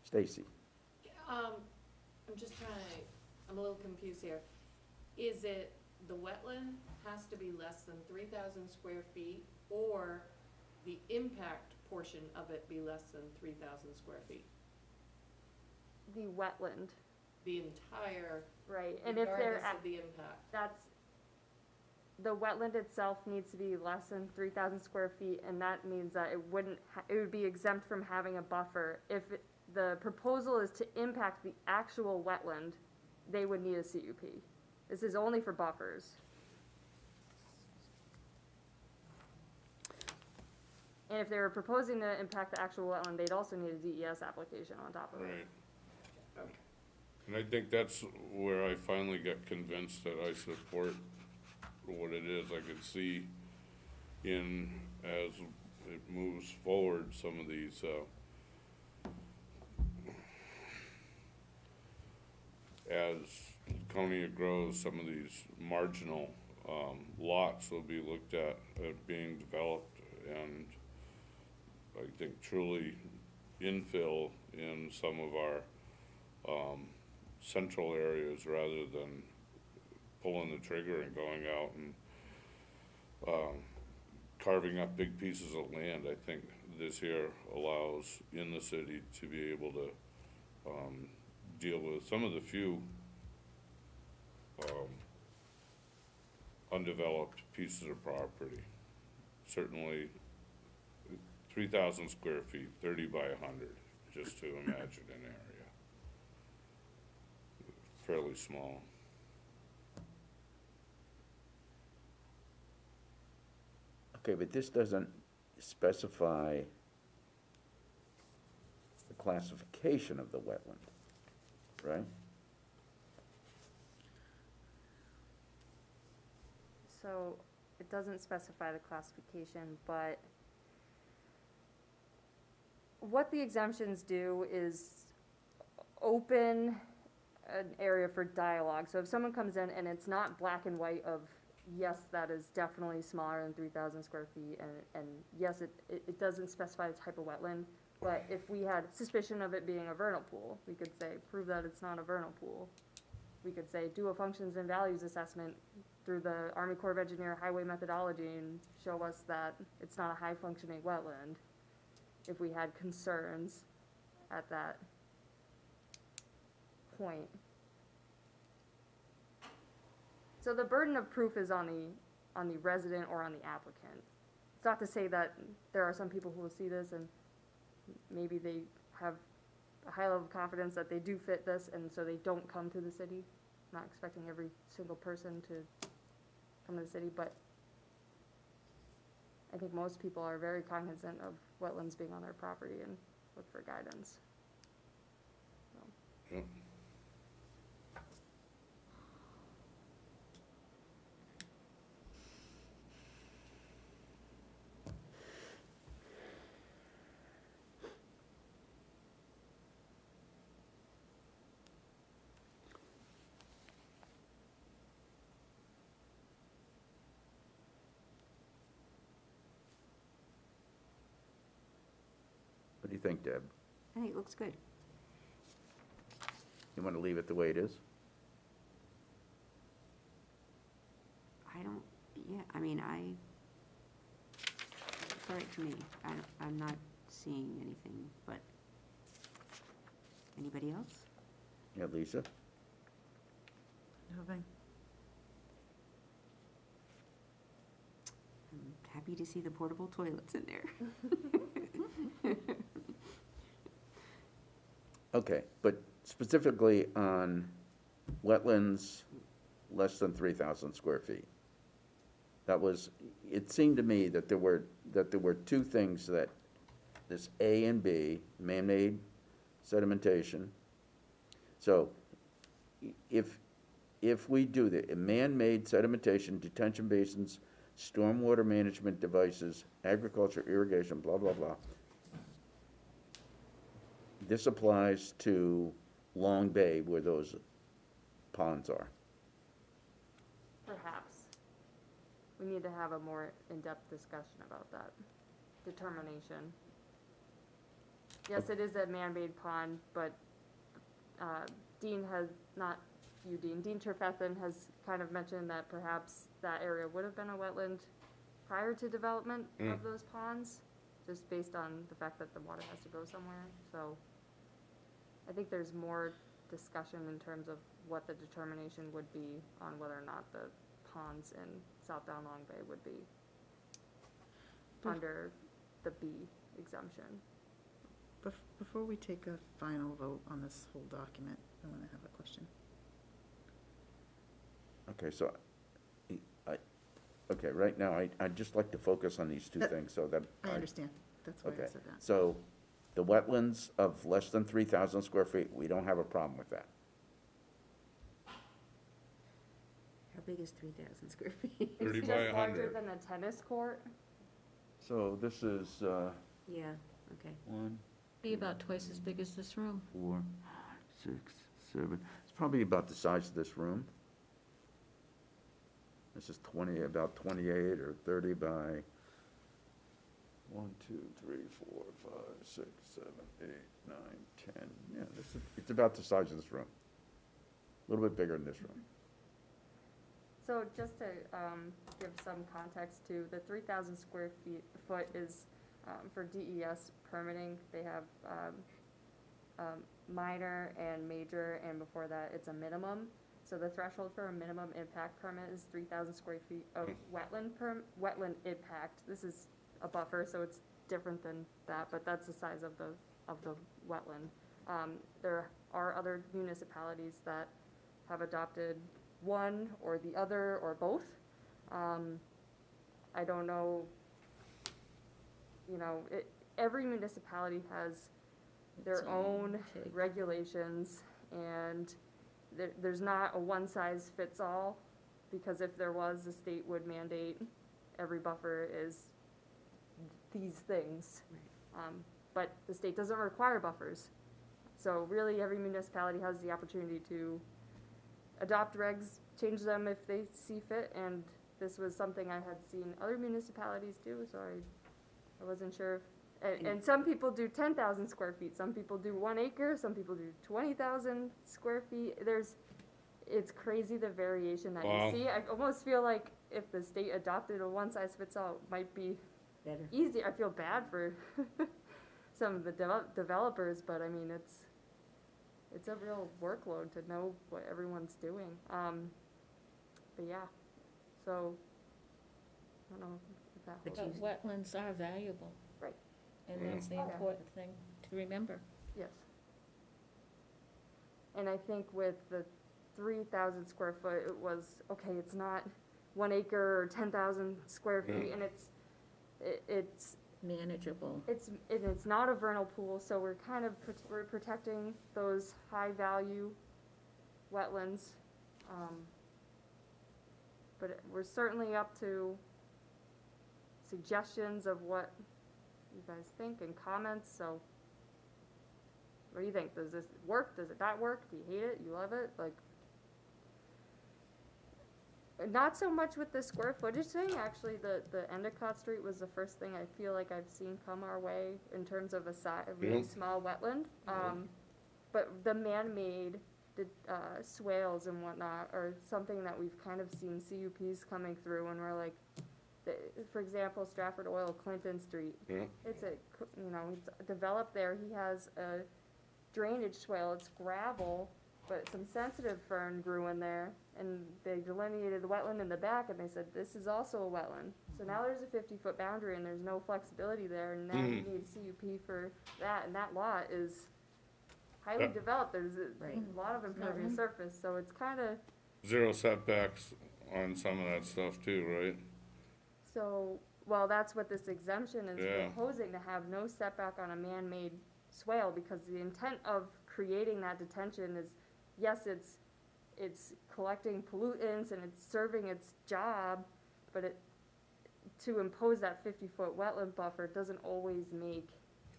Stacy? I'm just I'm a little confused here. Is it the wetland has to be less than 3,000 square feet, or the impact portion of it be less than 3,000 square feet? The wetland, The entire, right, and if they're regardless at, of the impact. that's, the wetland itself needs to be less than 3,000 square feet, and that means that it wouldn't, it would be exempt from having a buffer. If the proposal is to impact the actual wetland, they would need a CUP. This is only for buffers. And if they were proposing to impact the actual wetland, they'd also need a DES application on top of it. Right. And I think that's where I finally got convinced that I support what it is. I could see as it moves forward, some of these, as Laconia grows, some of these marginal, lots will be looked at being developed, and I think truly infill in some of our, central areas rather than pulling the trigger and going out and, carving up big pieces of land. I think this here allows in the city to be able to, deal with some of the few, undeveloped pieces of property. Certainly 3,000 square feet, 30 by 100, just to imagine an area. Fairly small. Okay, but this doesn't specify the classification of the wetland, right? So it doesn't specify the classification, but what the exemptions do is open an area for dialogue. So if someone comes in and it's not black and white of, yes, that is definitely smaller than 3,000 square feet, and yes, it doesn't specify the type of wetland, but if we had suspicion of it being a vernal pool, we could say, prove that it's not a vernal pool. We could say, do a functions and values assessment through the Army Corps of Engineer highway methodology and show us that it's not a high-functioning wetland if we had concerns at that point. So the burden of proof is on the resident or on the applicant. It's not to say that there are some people who will see this and maybe they have a high level of confidence that they do fit this, and so they don't come to the city. I'm not expecting every single person to come to the city, but I think most people are very cognizant of wetlands being on their property and look for guidance. So. Yep. What do you think, Deb? I think it looks good. You want to leave it the way it is? I don't, yeah, I mean, it's all right to me. I'm not seeing anything, but Anybody else? Yeah, Lisa? Nothing. I'm happy to see the portable toilets in there. Okay, but specifically on wetlands less than 3,000 square feet. That was, it seemed to me that there were two things that, this A and B, man-made sedimentation. So if we do the man-made sedimentation, detention basins, stormwater management devices, agriculture, irrigation, blah, blah, blah, this applies to Long Bay where those ponds are. Perhaps. We need to have a more in-depth discussion about that determination. Yes, it is a man-made pond, but Dean has, not you, Dean Trefethan has kind of mentioned that perhaps that area would have been a wetland prior to development of those ponds, just based on the fact that the water has to go somewhere. So I think there's more discussion in terms of what the determination would be on whether or not the ponds in southbound Long Bay would be under the B exemption. Before we take a final vote on this whole document, I want to have a question. Okay, so, okay, right now, I'd just like to focus on these two things so that. I understand, that's why I Okay, said that. so the wetlands of less than 3,000 square feet, we don't have a problem with that. How big is 3,000 square feet? 30 It's by just larger 100. than a tennis court. So this is, Yeah, okay. 1, Be about twice as big as this room. 4, 6, 7, it's probably about the size of this room. This is about 28 or 30 by 1, 2, 3, 4, 5, 6, 7, 8, 9, 10. Yeah, it's about the size of this room. A little bit bigger than this room. So just to give some context to, the 3,000 square foot is for DES permitting. They have minor and major, and before that, it's a minimum. So the threshold for a minimum impact permit is 3,000 square feet of wetland impact. This is a buffer, so it's different than that, but that's the size of the wetland. There are other municipalities that have adopted one or the other or both. I don't know, every municipality has their Its own own take. regulations, and there's not a one-size-fits-all, because if there was, the state would mandate every buffer is these things. But the state doesn't require buffers. So really, every municipality has the opportunity to adopt regs, change them if they see fit, and this was something I had seen other municipalities do, so I wasn't sure if, and some people do 10,000 square feet, some people do 1 acre, some people do 20,000 square feet. It's crazy the variation that Wow. you see. I almost feel like if the state adopted a one-size-fits-all, it might be Better. easy. I feel bad for some of the developers, but I mean, it's a real workload to know what everyone's doing. But yeah, so, I don't know if that But holds. But wetlands are valuable. Right. And that's the Oh, yeah. important thing to remember. Yes. And I think with the 3,000 square foot, it was, okay, it's not 1 acre or 10,000 square feet, and it's Manageable. it's not a vernal pool, so we're kind of, we're protecting those high-value wetlands. But we're certainly up to suggestions of what you guys think and comments, so what do you think? Does this work? Does it not work? Do you hate it? You love it? Like, not so much with the square footage thing. Actually, the Endicott Street was the first thing I feel like I've seen come our way in terms of a really small wetland. But the man-made swales and whatnot are something that we've kind of seen CUPs coming through, and we're like, for example, Stratford Oil, Clinton Street. It's it's developed there. He has drainage swale, it's gravel, but some sensitive fern grew in there, and they delineated the wetland in the back, and they said, this is also a wetland. So now there's a 50-foot boundary, and there's no flexibility there, and now you need CUP for that, and that lot is highly Yeah. developed, there's Right. a lot of impervious surface, so it's kinda, Zero setbacks on some of that stuff too, right? so, well, that's what this exemption is Yeah. proposing, to have no setback on a man-made swale, because the intent of creating that detention is, yes, it's collecting pollutants and it's serving its job, but to impose that 50-foot wetland buffer doesn't always make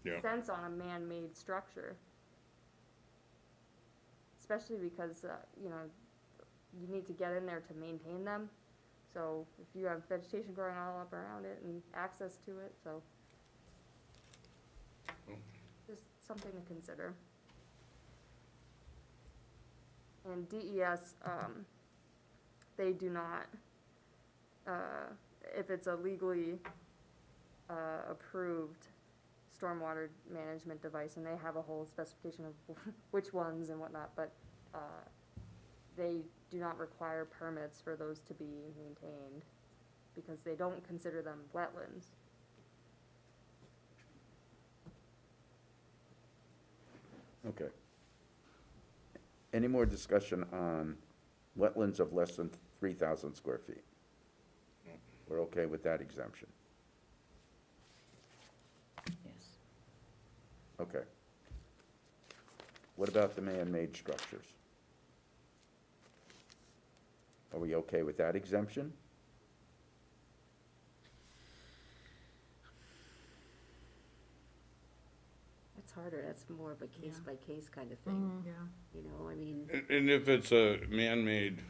Yeah. sense on a man-made structure. Especially because, you need to get in there to maintain them. So if you have vegetation growing all up around it and access to it, so. Just something to consider. And DES, they do not, if it's a legally approved stormwater management device, and they have a whole specification of which ones and whatnot, but they do not require permits for those to be maintained, because they don't consider them wetlands. Okay. Any more discussion on wetlands of less than 3,000 square feet? We're okay with that exemption? Yes. Okay. What about the man-made structures? Are we okay with that exemption? That's harder, that's more of a case-by-case kind of thing, Yeah. you know, I mean, And if it's a man-made,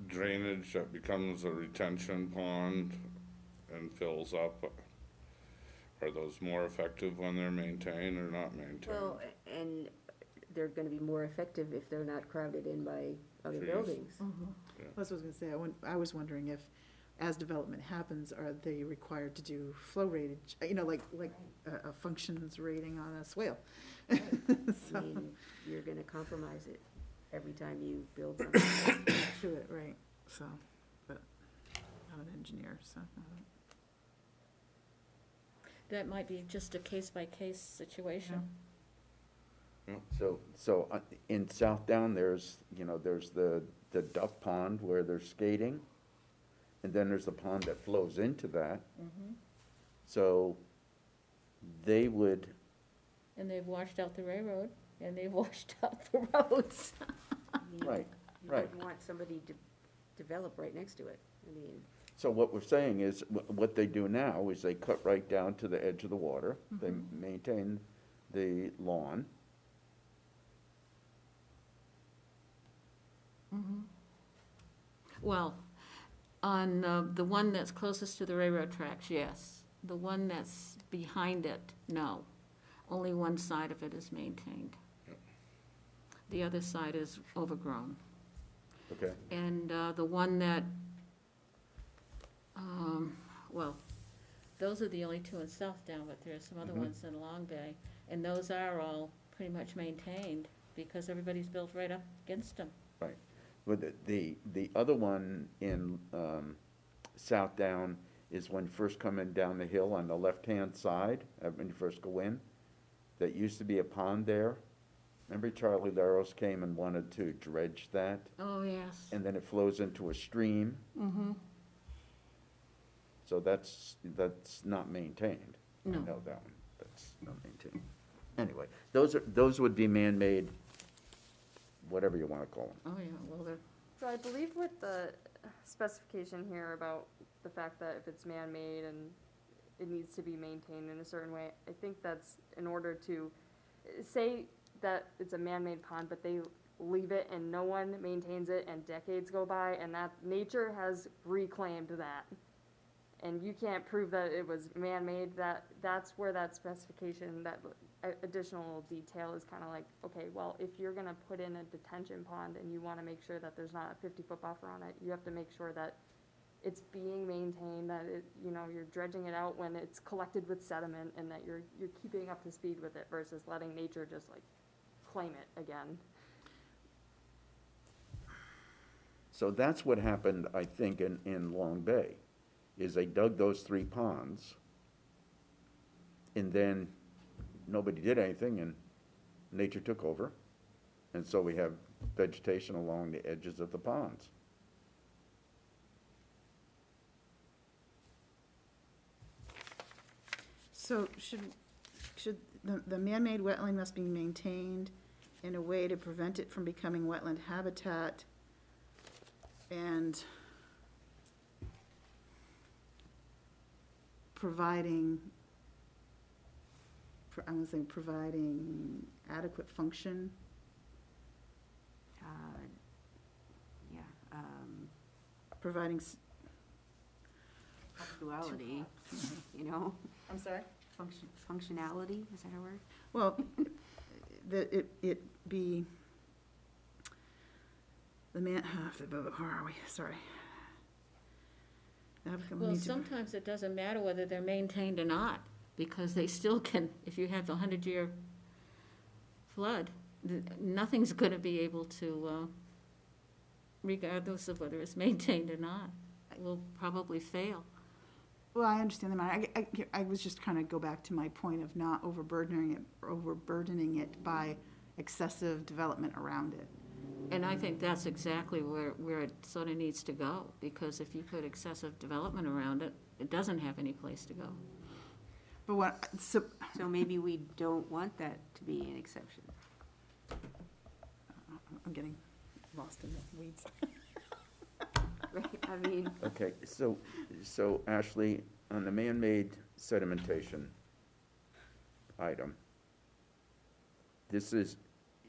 drainage that becomes a retention pond and fills up, are those more effective when they're maintained or not maintained? well, and they're gonna be more effective if they're not crowded in by other Trees. buildings. That's what I was gonna say, I was wondering if, as development happens, are they required to do flow ratage, like a functions rating on a swale? I So, mean, you're gonna compromise it every time you build something. to it, right, so, but I'm an engineer, so. That might be just a case-by-case situation. So in South Down, there's the duck pond where they're skating, and then there's the pond that flows into that. So they would, And they've washed out the railroad, and they've washed out the roads. I mean, right, You right. don't want somebody to develop right next to it, I mean, So what we're saying is, what they do now is they cut right down to the edge of the water. They maintain the lawn. Well, on the one that's closest to the railroad tracks, yes. The one that's behind it, no. Only one side of it is maintained. The other side is overgrown. Okay, And the one that, well, those are the only two in South Down, but there are some other Mhm. ones in Long Bay. And those are all pretty much maintained because everybody's built right up against them. right. But the other one in South Down is when you first come in down the hill on the left-hand side, when you first go in. That used to be a pond there. Remember Charlie Laros came and wanted to dredge that? Oh, yes. And then it flows into a stream. Mm-hmm. So that's not maintained. I No. know that one, that's not maintained. Anyway, those would be man-made, whatever you wanna call them. Oh, yeah, well, they're, So I believe with the specification here about the fact that if it's man-made and it needs to be maintained in a certain way, I think that's in order to, say that it's a man-made pond, but they leave it and no one maintains it and decades go by and that nature has reclaimed that. And you can't prove that it was man-made, that's where that specification, that additional detail is kinda like, okay, well, if you're gonna put in a detention pond and you wanna make sure that there's not a 50-foot buffer on it, you have to make sure that it's being maintained, that it, you know, you're dredging it out when it's collected with sediment, and that you're keeping up to speed with it versus letting nature just like claim it again. So that's what happened, I think, in Long Bay, is they dug those 3 ponds, and then nobody did anything, and nature took over, and so we have vegetation along the edges of the ponds. So should the man-made wetland must be maintained in a way to prevent it from becoming wetland habitat and providing, I'm gonna say providing adequate function. Yeah, Providing, duality, you know, I'm sorry? functionality, is that a word? well, that it be, the man, where are we, sorry. Well, sometimes it doesn't matter whether they're maintained or not, because they still can, if you have the 100-year flood, nothing's gonna be able to, regardless of whether it's maintained or not, it will probably fail. Well, I understand that. I was just kind of go back to my point of not overburdening it by excessive development around it. And I think that's exactly where it sort of needs to go, because if you put excessive development around it, it doesn't have any place to go. But what, so, So maybe we don't want that to be an exception. I'm getting lost in the weeds. Right, I mean, Okay, so Ashley, on the man-made sedimentation item, this is,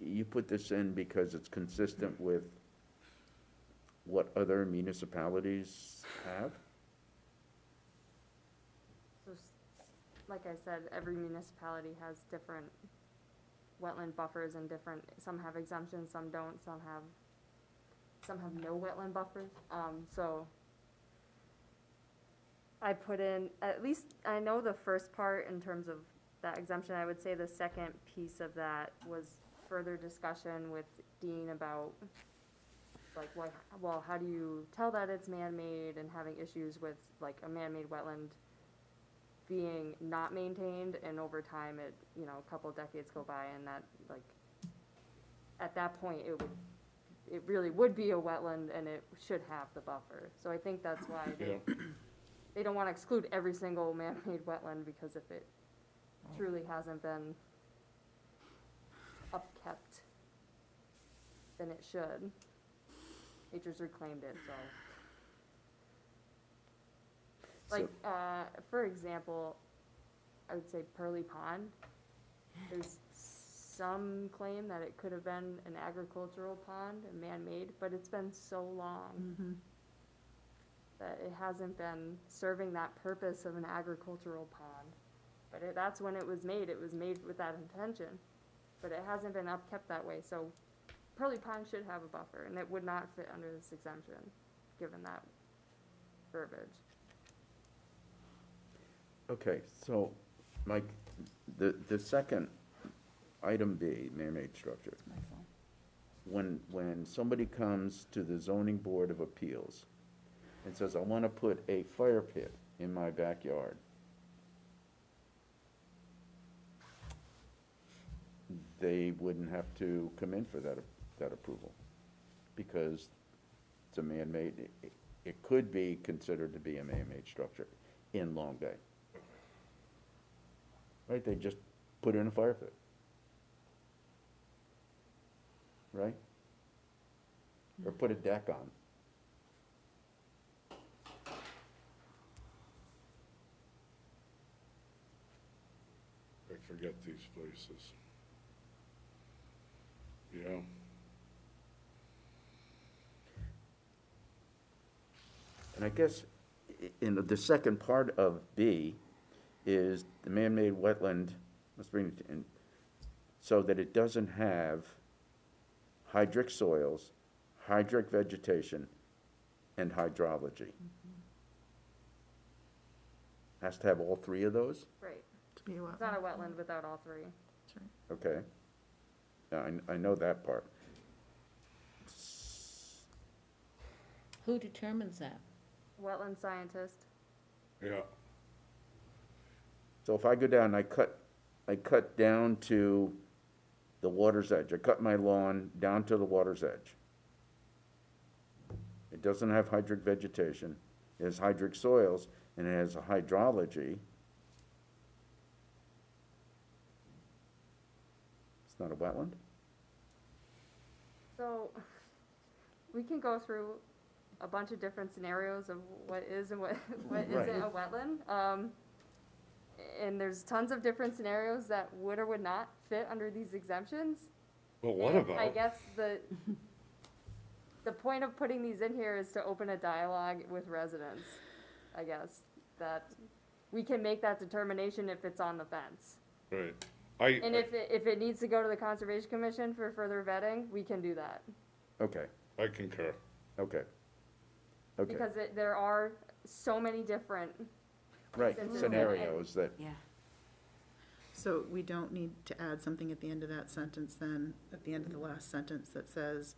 you put this in because it's consistent with what other municipalities have? So, like I said, every municipality has different wetland buffers and different, some have exemptions, some don't, some have no wetland buffers. So I put in, at least, I know the first part in terms of that exemption. I would say the second piece of that was further discussion with Dean about, like, well, how do you tell that it's man-made, and having issues with, like, a man-made wetland being not maintained, and over time it, you know, a couple of decades go by, and that, like, at that point, it really would be a wetland, and it should have the buffer. So I think that's why they don't want to exclude every single man-made wetland, because if it truly hasn't been upkept, then it should. Nature's reclaimed it, so. Like, for example, I would say Pearly Pond, there's some claim that it could have been an agricultural pond, a man-made, but it's been so long that it hasn't been serving that purpose of an agricultural pond. But that's when it was made with that intention, but it hasn't been upkept that way, so Pearly Pond should have a buffer, and it would not fit under this exemption, given that verbiage. Okay, so, Mike, the second, item B, man-made structure. When somebody comes to the zoning board of appeals and says, I want to put a fire pit in my backyard, they wouldn't have to come in for that approval, because it's a man-made, it could be considered to be a man-made structure in Long Bay. Right, they just put in a fire pit. Right? Or put a deck on. I forget these places. Yeah. And I guess in the second part of B is the man-made wetland must bring it in so that it doesn't have hydric soils, hydric vegetation, and hydrology. Has to have all three of those? Right. To be a It's not a wetland. wetland without all three. That's right. Okay. Yeah, I know that part. Who determines that? Wetland scientist. Yeah. So if I go down, I cut down to the water's edge. I cut my lawn down to the water's edge. It doesn't have hydric vegetation. It has hydric soils, and it has a hydrology. It's not a wetland? So, we can go through a bunch of different scenarios of what is and what Right. isn't a wetland. And there's tons of different scenarios that would or would not fit under these exemptions. Well, what And I about, guess the point of putting these in here is to open a dialogue with residents, I guess, that we can make that determination if it's on the fence. right, And if it needs to go to the Conservation Commission for further vetting, we can do that. Okay, I concur. okay. Okay, Because there are so many different, right, instances scenarios that, Yeah. So we don't need to add something at the end of that sentence then, at the end of the last sentence that says,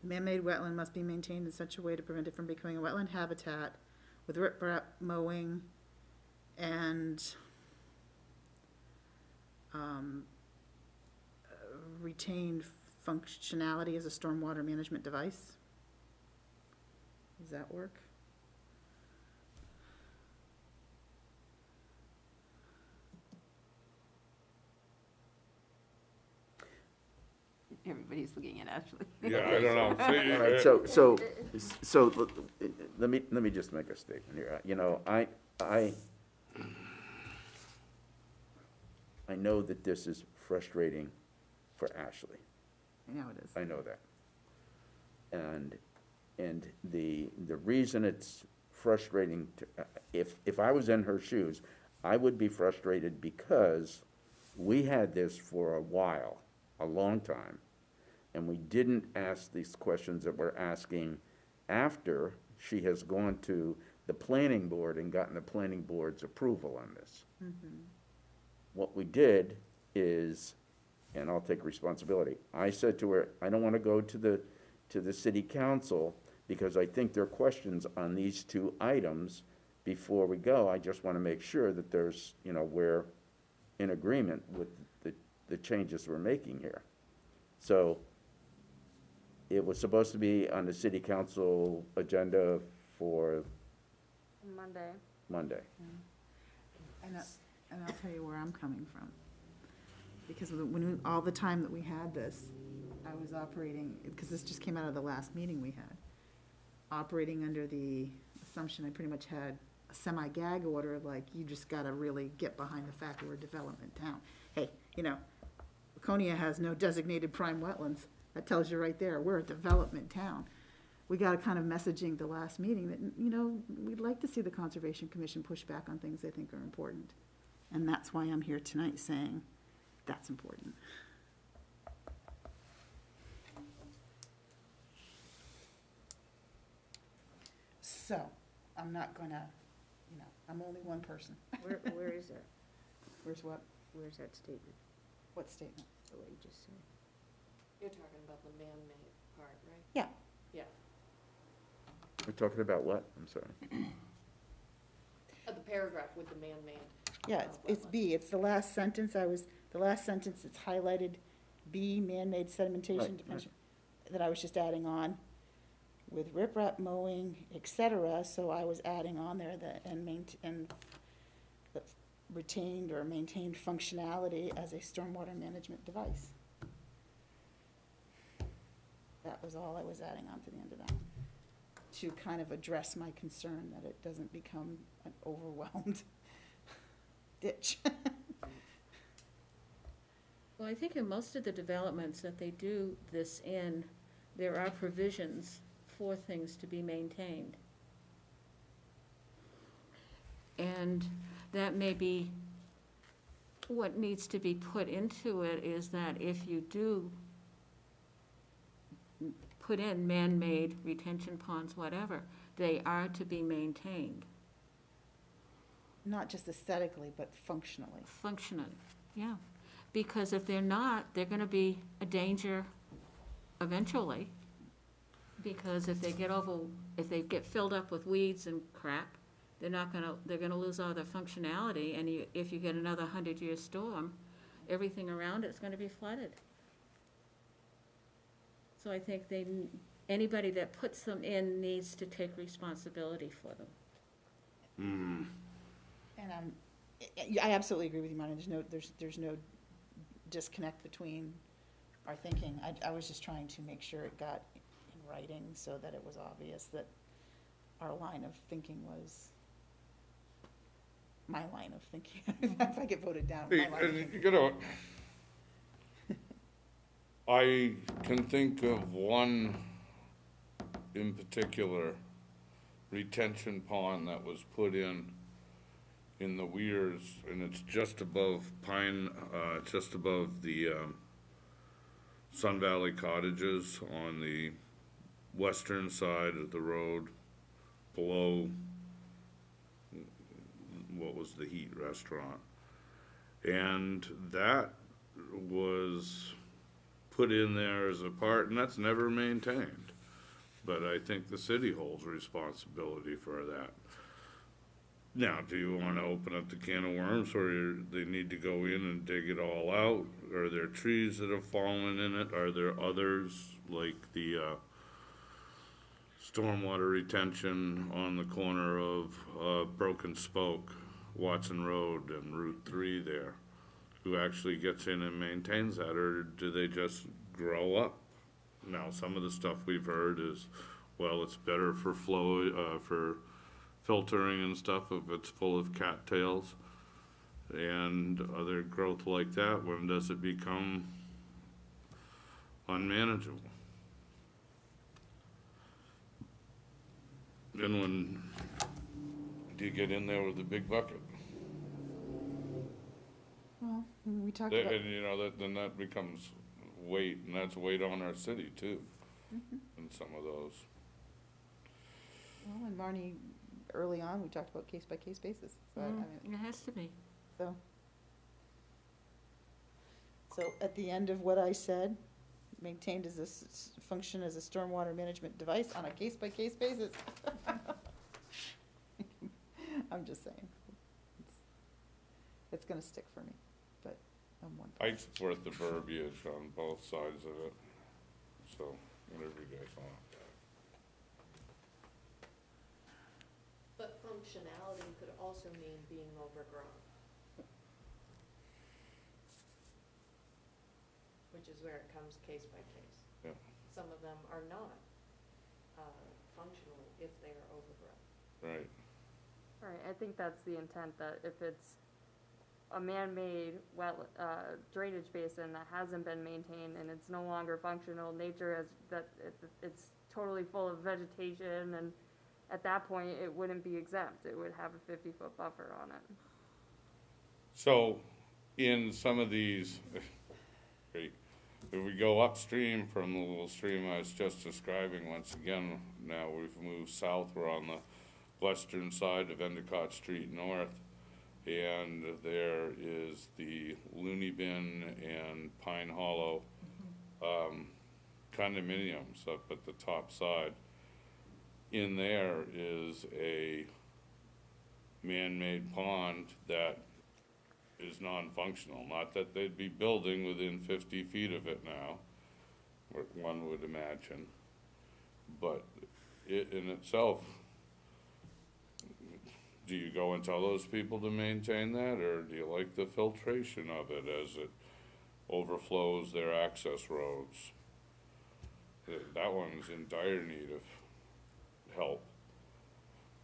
man-made wetland must be maintained in such a way to prevent it from becoming a wetland habitat with riprap mowing and retained functionality as a stormwater management device. Does that work? Everybody's looking at Ashley. Yeah, I don't know. See, all right, so, let me just make a statement here. You know, I know that this is frustrating for Ashley. I know it is. I know that. And the reason it's frustrating to, if I was in her shoes, I would be frustrated because we had this for a while, a long time, and we didn't ask these questions that we're asking after she has gone to the planning board and gotten the planning board's approval on this. What we did is, and I'll take responsibility, I said to her, I don't want to go to the city council because I think there are questions on these two items before we go. I just want to make sure that there's, you know, we're in agreement with the changes we're making here. So it was supposed to be on the city council agenda for Monday. Monday. And I'll tell you where I'm coming from. Because all the time that we had this, I was operating, because this just came out of the last meeting we had, operating under the assumption I pretty much had a semi-gag order, like, you just gotta really get behind the fact that we're a development town. Hey, you know, Laconia has no designated prime wetlands. That tells you right there, we're a development town. We got a kind of messaging the last meeting that, you know, we'd like to see the Conservation Commission push back on things they think are important. And that's why I'm here tonight saying that's important. So, I'm not gonna, you know, I'm only one person. Where is it? Where's what? Where's that statement? What statement? The way you just said. You're talking about the man-made part, right? Yeah. Yeah. We're talking about what? I'm sorry. The paragraph with the man-made. Yeah, it's B, it's the last sentence, the last sentence, it's highlighted, B, man-made sedimentation, Right, detention, that I was just adding on, with riprap mowing, et cetera, so I was adding on there that, and the retained or maintained functionality as a stormwater management device. That was all I was adding on to the end of that, to kind of address my concern that it doesn't become an overwhelmed ditch. Well, I think in most of the developments that they do this in, there are provisions for things to be maintained. And that may be, what needs to be put into it is that if you do put in man-made retention ponds, whatever, they are to be maintained. not just aesthetically, but functionally. Functioning, yeah. Because if they're not, they're gonna be a danger eventually. Because if they get filled up with weeds and crap, they're gonna lose all their functionality, and if you get another 100-year storm, everything around it's gonna be flooded. So I think anybody that puts them in needs to take responsibility for them. And I absolutely agree with you, Marty. There's no disconnect between our thinking. I was just trying to make sure it got in writing so that it was obvious that our line of thinking was my line of thinking. If I get voted down, my line of thinking. You know, I can think of one in particular retention pond that was put in the Weirs, and it's just above just above the Sun Valley Cottages on the western side of the road, below what was the Heat Restaurant. And that was put in there as a part, and that's never maintained. But I think the city holds responsibility for that. Now, do you want to open up the can of worms, or they need to go in and dig it all out? Are there trees that have fallen in it? Are there others, like the stormwater retention on the corner of Broken Spoke, Watson Road, and Route 3 there? Who actually gets in and maintains that, or do they just grow up? Now, some of the stuff we've heard is, well, it's better for flow, for filtering and stuff if it's full of cattails and other growth like that. When does it become unmanageable? Then when do you get in there with a big bucket? Well, we talked about. And you know, then that becomes weight, and that's weight on our city too, in some of those. Well, and Marnie, early on, we talked about case-by-case basis. So, I mean, It has to be. so at the end of what I said, maintained as function as a stormwater management device on a case-by-case basis. I'm just saying. It's gonna stick for me, but I'm one. I support the verbiage on both sides of it, so whatever you guys want. But functionality could also mean being overgrown. Which is where it comes case by case. Yeah. Some of them are not functional if they are overgrown. Right. Right, I think that's the intent, that if it's a man-made drainage basin that hasn't been maintained and it's no longer functional, nature has, it's totally full of vegetation, and at that point, it wouldn't be exempt. It would have a 50-foot buffer on it. So, in some of these, if we go upstream from the little stream I was just describing, once again, now we've moved south, we're on the western side of Endicott Street North, and there is the Looney Bin and Pine Hollow condominiums up at the top side. In there is a man-made pond that is non-functional. Not that they'd be building within 50 feet of it now, or one would imagine, but it in itself, do you go and tell those people to maintain that, or do you like the filtration of it as it overflows their access roads? That one's in dire need of help.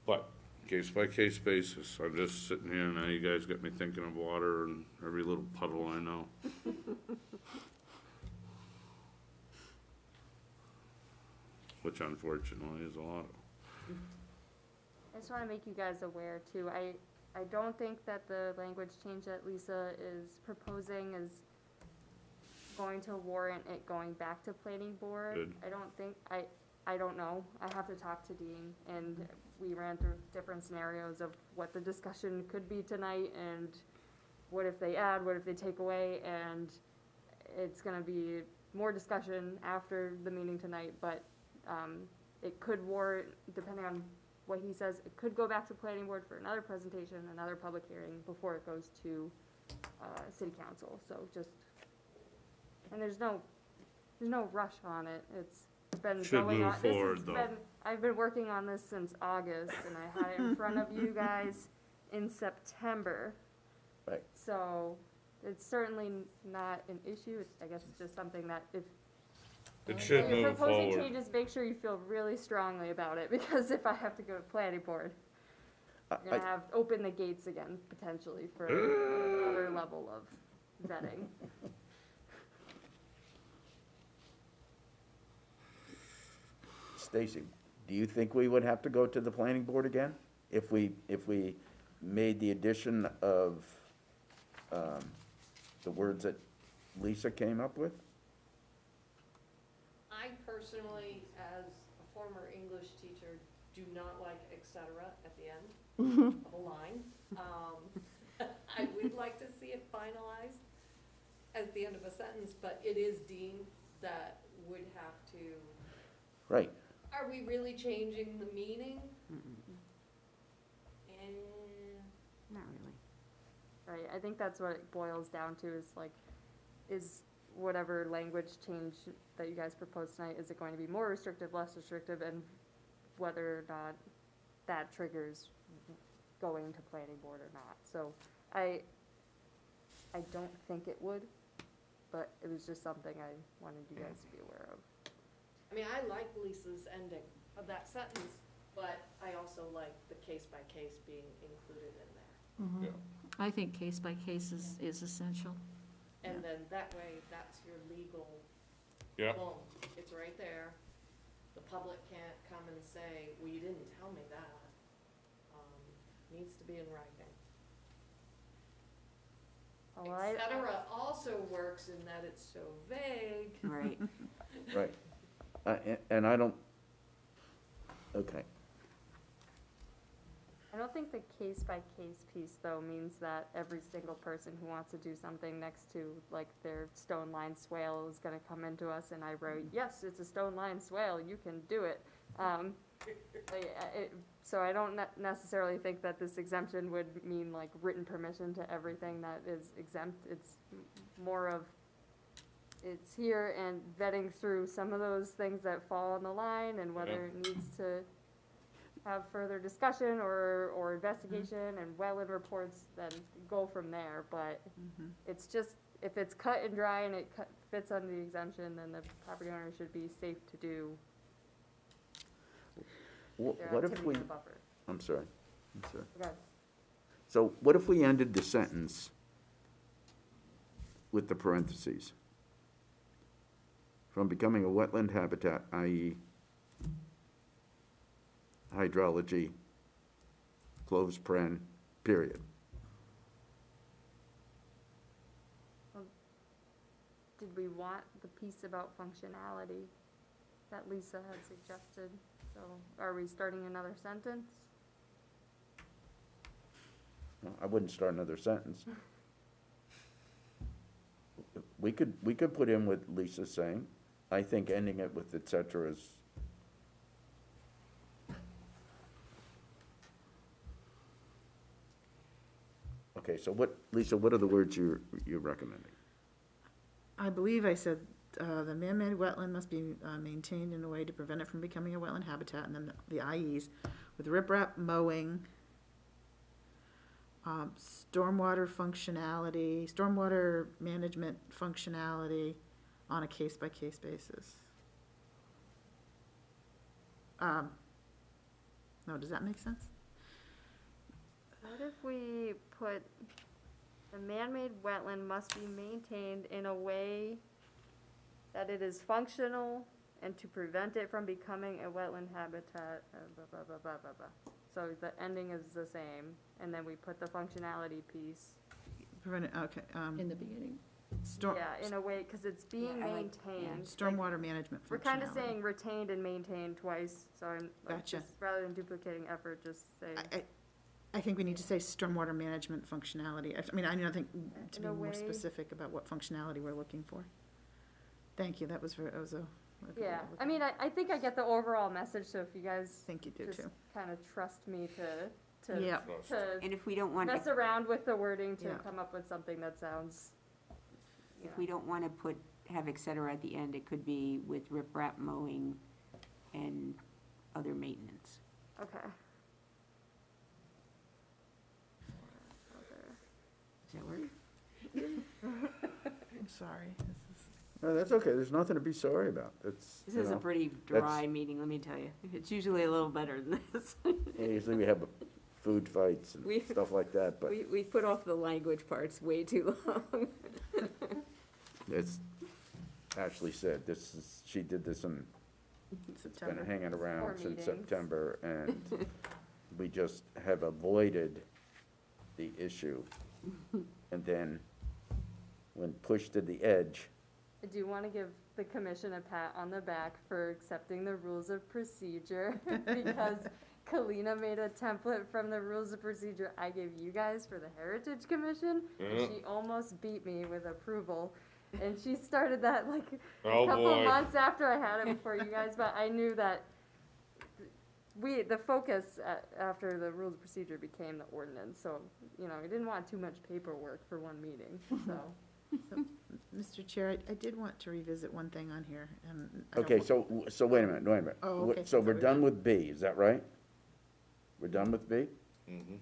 But case by case basis, I'm just sitting here, now you guys got me thinking of water and every little puddle I know. Which unfortunately is a lot. I just want to make you guys aware too, I don't think that the language change that Lisa is proposing is going to warrant it going back to planning board. Good. I don't think, I don't know. I have to talk to Dean, and we ran through different scenarios of what the discussion could be tonight, and what if they add, what if they take away, and it's gonna be more discussion after the meeting tonight, but, it could warrant, depending on what he says, it could go back to planning board for another presentation, another public hearing before it goes to, city council, so just, and there's no rush on it, it's been Should going move on. This has forward, though. been- I've been working on this since August, and I had it in front of you guys in September. Right. So, it's certainly not an issue, it's, I guess it's just something that if It should when you're move proposing forward. changes, make sure you feel really strongly about it, because if I have to go to planning board, I- you're gonna have, open the gates again, potentially, for another level of vetting. Stacy, do you think we would have to go to the planning board again? If we made the addition of, the words that Lisa came up with? I personally, as a former English teacher, do not like et cetera at the end of a line. I would like to see it finalized at the end of a sentence, but it is Dean that would have to, Right. are we really changing the meaning? Not really. Right, I think that's what it boils down to, is like, is whatever language change that you guys propose tonight, is it going to be more restrictive, less restrictive, and whether or not that triggers going to planning board or not. So I don't think it would, but it was just something I wanted you guys to be aware of. I mean, I like Lisa's ending of that sentence, but I also like the case by case being included in there. I think case by case is essential. And then that way, that's your legal, Yeah. boom, it's right there. The public can't come and say, well, you didn't tell me that. Needs to be in writing. Oh, Et cetera also works in that it's so vague. Right. Right. And I don't, okay. I don't think the case by case piece, though, means that every single person who wants to do something next to, like, their stone lined swale is gonna come into us and I wrote, yes, it's a stone lined swale, you can do it. So I don't necessarily think that this exemption would mean like written permission to everything that is exempt. It's more of, it's here and vetting through some of those things that fall on the line and whether it needs to have further discussion or investigation and wetland reports, then go from there. But it's just, if it's cut and dry and it fits under the exemption, then the property owner should be safe to do their What if activity we, in the buffer. I'm sorry. Okay. So what if we ended the sentence with the parentheses? From becoming a wetland habitat, i.e. hydrology, close paren, period. Did we want the piece about functionality that Lisa had suggested? So are we starting another sentence? Well, I wouldn't start another sentence. We could put in what Lisa's saying. I think ending it with et cetera is. Okay, so what, Lisa, what are the words you're recommending? I believe I said, the man-made wetland must be maintained in a way to prevent it from becoming a wetland habitat, and then the IEs, with riprap mowing, stormwater functionality, stormwater management functionality on a case-by-case basis. No, does that make sense? What if we put, the man-made wetland must be maintained in a way that it is functional and to prevent it from becoming a wetland habitat, blah, blah, blah, blah, blah, blah. So the ending is the same, and then we put the functionality piece. Prevent it, okay, In the beginning. Storm, Yeah, in a way, because it's being Yeah, I like- yeah. maintained. stormwater management functionality. We're kind of saying retained and maintained twice, so I'm, like, Gotcha. just, rather than duplicating effort, just say, I think we need to say stormwater management functionality. I mean, I think to In be a more way- specific about what functionality we're looking for. Thank you, that was a. yeah. I mean, I think I get the overall message, so if you guys I think you do just too. kind of trust me to, Yeah, to And if we don't want, mess around with the wording to Yeah. come up with something that sounds, you if know. we don't want to have et cetera at the end, it could be with riprap mowing and other maintenance. Okay. Does that work? I'm sorry. No, that's okay, there's nothing to be sorry about, that's, This you is a know, pretty dry meeting, let me tell you. It's usually a little better than this. usually we have food fights We- and stuff like that, but We put off the language parts way too long. it's, Ashley said, she did this in, been September. hanging around 4 since meetings. September, and we just have avoided the issue. And then, when pushed to the edge, I do want to give the commission a pat on the back for accepting the rules of procedure, because Kalina made a template from the rules of procedure I gave you guys for the Heritage Commission, and she almost beat me with approval. And she started that like a Oh, couple boy. months after I had it before you guys, but I knew that the focus after the rules of procedure became the ordinance, so, you know, we didn't want too much paperwork for one meeting, so. Mr. Chair, I did want to revisit one thing on here, and. I don't okay, wa- so wait a minute. Oh, okay. So we're done with B, is that right? We're done with B?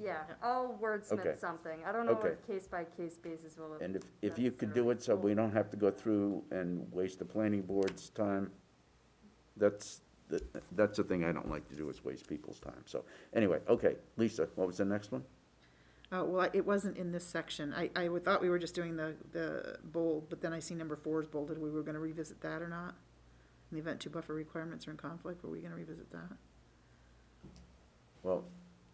Yeah, I'll Okay. wordsmith something. I don't know Okay. what case-by-case basis will. And if you could do it so we don't have to go through and waste the planning board's time, that's the thing I don't like to do, is waste people's time. So, anyway, okay, Lisa, what was the next one? Well, it wasn't in this section. I thought we were just doing the bold, but then I see number 4 is bolded. We were gonna revisit that or not? In the event 2 buffer requirements are in conflict, were we gonna revisit that? Well,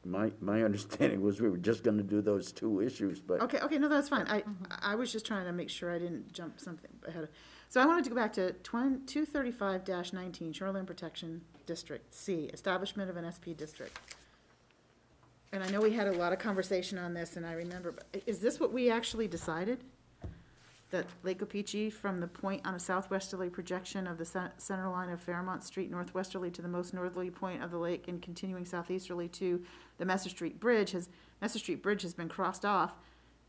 my understanding was we were just gonna do those 2 issues, but, Okay, no, that's fine. I was just trying to make sure I didn't jump something ahead. So I wanted to go back to 235-19, Shoreline Protection District, C, establishment of an SP district. And I know we had a lot of conversation on this, and I remember, but is this what we actually decided? That Lake Opeechee, from the point on a southwesterly projection of the center line of Fairmont Street northwesterly to the most northerly point of the lake and continuing southeasterly to the Messer Street Bridge has been crossed off,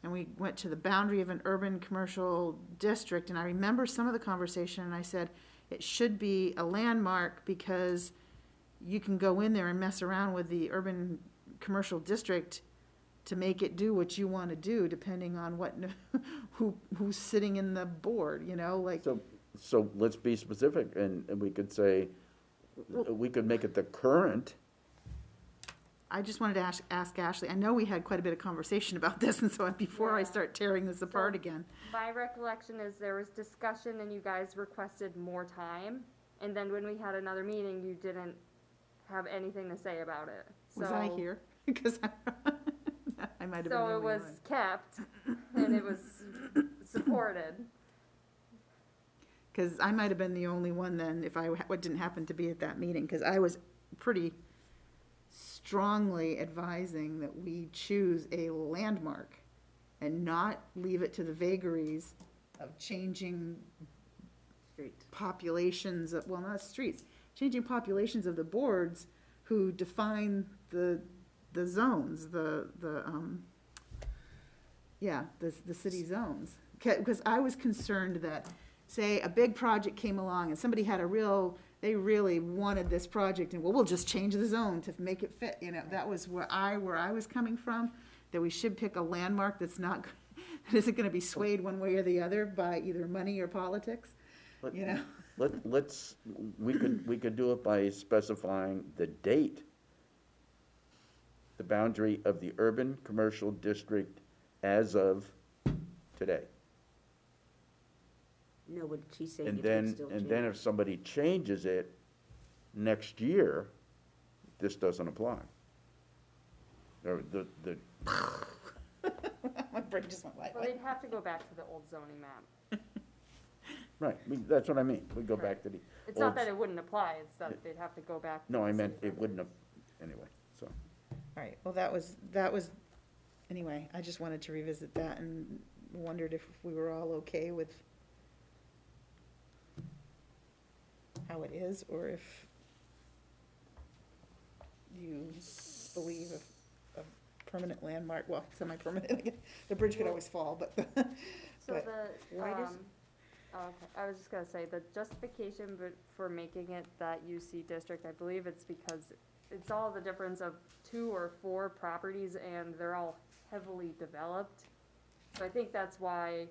and we went to the boundary of an urban commercial district, and I remember some of the conversation, and I said, it should be a landmark because you can go in there and mess around with the urban commercial district to make it do what you want to do, depending on what, who's sitting in the board, you know, like. so let's be specific, and we could say, we could make it the current. I just wanted to ask Ashley, I know we had quite a bit of conversation about this, and so before I Yeah. start tearing this apart again. My recollection is there was discussion and you guys requested more time, and then when we had another meeting, you didn't have anything to say about it. Was I So- here? Because I might have been the So only it was one. kept, and it was supported. Because I might have been the only one then, if I didn't happen to be at that meeting, because I was pretty strongly advising that we choose a landmark and not leave it to the vagaries of changing populations of, well, not streets, changing populations of the boards who define the zones, the city zones. Because I was concerned that, say, a big project came along and somebody had they really wanted this project, and, well, we'll just change the zone to make it fit, you know, that was where I was coming from, that we should pick a landmark that isn't gonna be swayed one way or the other by either money or politics, you know? We could do it by specifying the date, the boundary of the urban commercial district as of today. No, but she's saying And it would then, still and then change. if somebody changes it next year, this doesn't apply. Or the My brain just went like, Well, they'd have to go back to the old zoning map. Right, that's what I mean, we go back to the, It's not Old- that it wouldn't apply, it's that they'd have to go back. to no, I the meant city it wouldn't have, limits. anyway, so. all right, well, that was, anyway, I just wanted to revisit that and wondered if we were all okay with how it is, or if you believe a permanent landmark, well, semi-permanent, the bridge could always fall, but, So but- the, Why does- okay, I was just gonna say, the justification for making it that UC district, I believe it's because it's all the difference of 2 or 4 properties and they're all heavily developed. So I think that's why,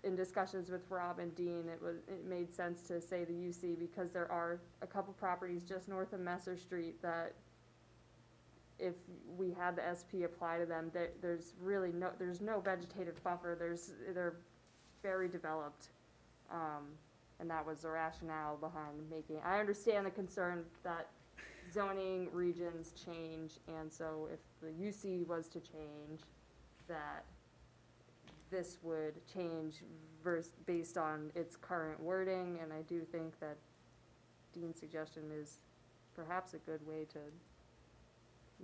in discussions with Rob and Dean, it made sense to say the UC because there are a couple properties just north of Messer Street that if we had the SP apply to them, there's really there's no vegetative buffer, they're very developed. And that was the rationale behind making, I understand the concern that zoning regions change, and so if the UC was to change, that this would change based on its current wording, and I do think that Dean's suggestion is perhaps a good way to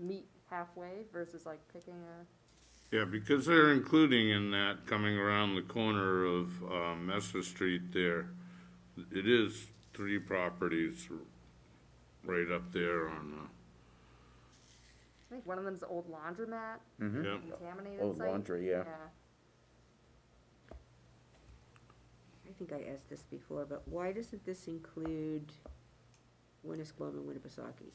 meet halfway versus like picking a. Yeah, because they're including in that, coming around the corner of Messer Street there, it is 3 properties right up there on, I think one of them's the old laundromat, Mhm. yeah. contaminated Old site. laundry, yeah. I think I asked this before, but why doesn't this include Winnisquam and Winnipesaukee,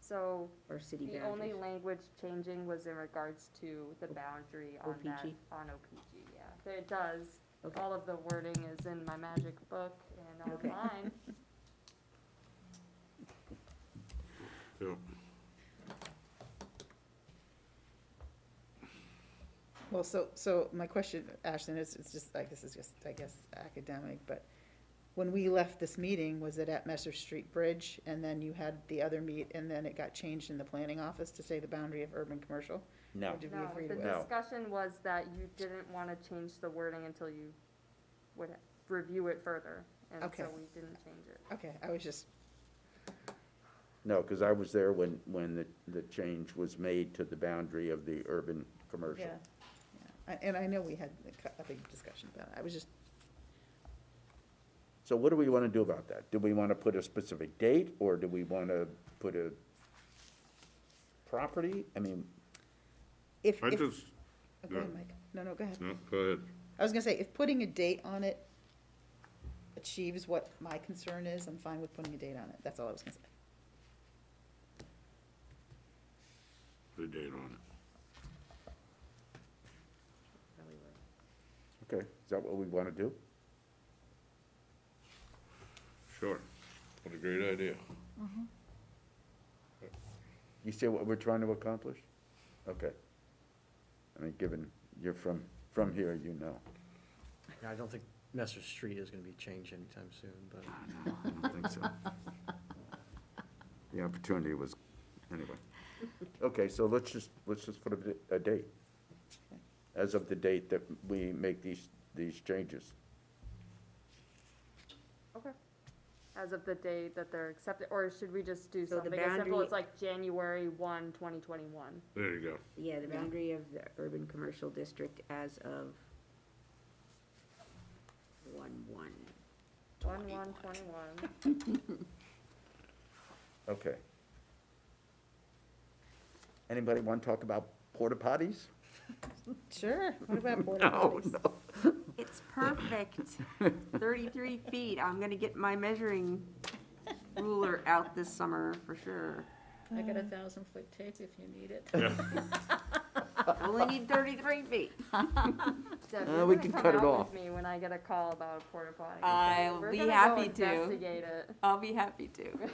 So or city the boundaries? only language changing was in regards to the boundary on that, OPG? on OPG, yeah. It does, Okay. all of the wording is in my magic book and Okay. online. Yeah. well, so my question, Ashton, it's just, I guess academic, but when we left this meeting, was it at Messer Street Bridge, and then you had the other meet, and then it got changed in the planning office to say the boundary of urban commercial? No, Or did we No, agree the to it? No. discussion was that you didn't wanna change the wording until you would review it further, and so Okay. we didn't change it. Okay, I was just, no, because I was there when the change was made to the boundary of the urban commercial. yeah. And I know we had a big discussion about it, I was just, So what do we want to do about that? Do we want to put a specific date, or do we want to put a property? I mean, if, I if, just, go ahead, Mike, no, go ahead. no, go ahead. I was gonna say, if putting a date on it achieves what my concern is, I'm fine with putting a date on it, that's all I was gonna say. The date on it. okay, is that what we want to do? Sure. What a great idea. You see what we're trying to accomplish? Okay. I mean, given you're from here, you know. Yeah, I don't think Messer Street is gonna be changed anytime soon, but. I don't think so. The opportunity was, anyway. Okay, so let's just put a date. As of the date that we make these changes. Okay. As of the date that they're accepted, or should we just do So the something as simple boundary- as like January 1, 2021? There you go. Yeah, the boundary of the urban commercial district as of 1/1. 1/1/21. Okay. Anybody want to talk about porta potties? Sure, what about porta No, potties? no. It's perfect. 33 feet. I'm gonna get my measuring ruler out this summer for sure. I got 1,000-foot tape if you need it. I only need 33 feet. Deb, We you're can gonna cut come it out off. with me when I get a call about a porta potty. okay? I'll We're be gonna go happy to. investigate it. I'll be happy to.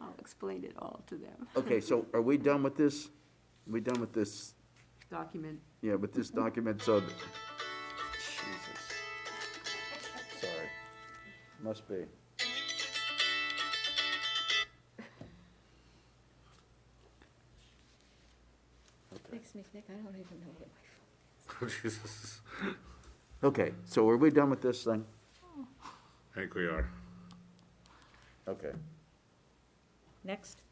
I'll explain it all to them. Okay, so are we done with this? We done with this, Document. yeah, with this document, so. Jesus. Sorry. Must be. me, Nick, I don't even know what my phone Jesus. Okay, so are we done with this thing? I think we are. Okay, Next.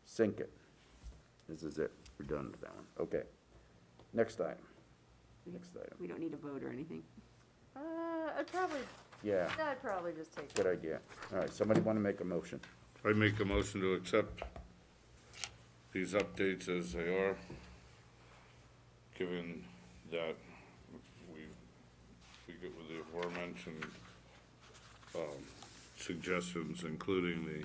sink it. This is it, we're done with that one, okay. Next item. Next item, We don't need a vote or anything. I'd probably, yeah, I'd probably just take good idea. All right, somebody want to make a motion? I make a motion to accept these updates as they are, given that we get with the aforementioned, suggestions, including the,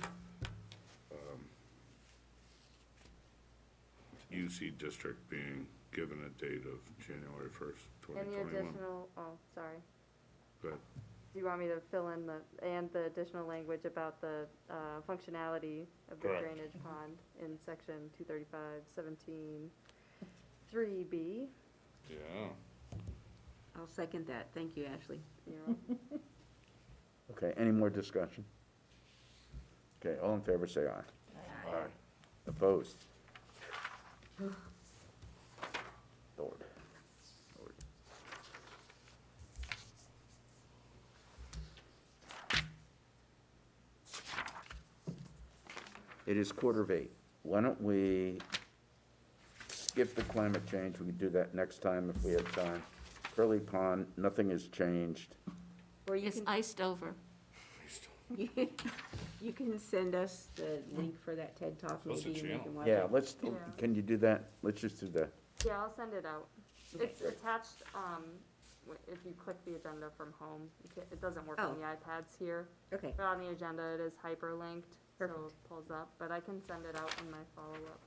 UC district being given a date of January 1st, any 2021. additional, oh, sorry. Good. Do you want me to fill in the additional language about the, functionality of the Correct. drainage pond in section 235-17 3B? Yeah. I'll second that. Thank you, Ashley. You know, Okay, any more discussion? Okay, all in favor, say aye. Aye. Opposed? Lord. Lord. It is 7:45. Why don't we skip the climate change? We can do that next time if we have time. Curly Pond, nothing has changed. Or you It's can, iced over. you can send us the link for that TED Talk Close the maybe, and we channel. can watch Yeah, it. let's, Yeah. can you do that? Let's just do that. yeah, I'll send it out. Okay. It's attached, if you click the agenda from home, it doesn't work on Oh. the iPads here. Okay, But on the agenda, it is hyperlinked, so Perfect. it pulls up, but I can send it out in my follow-up.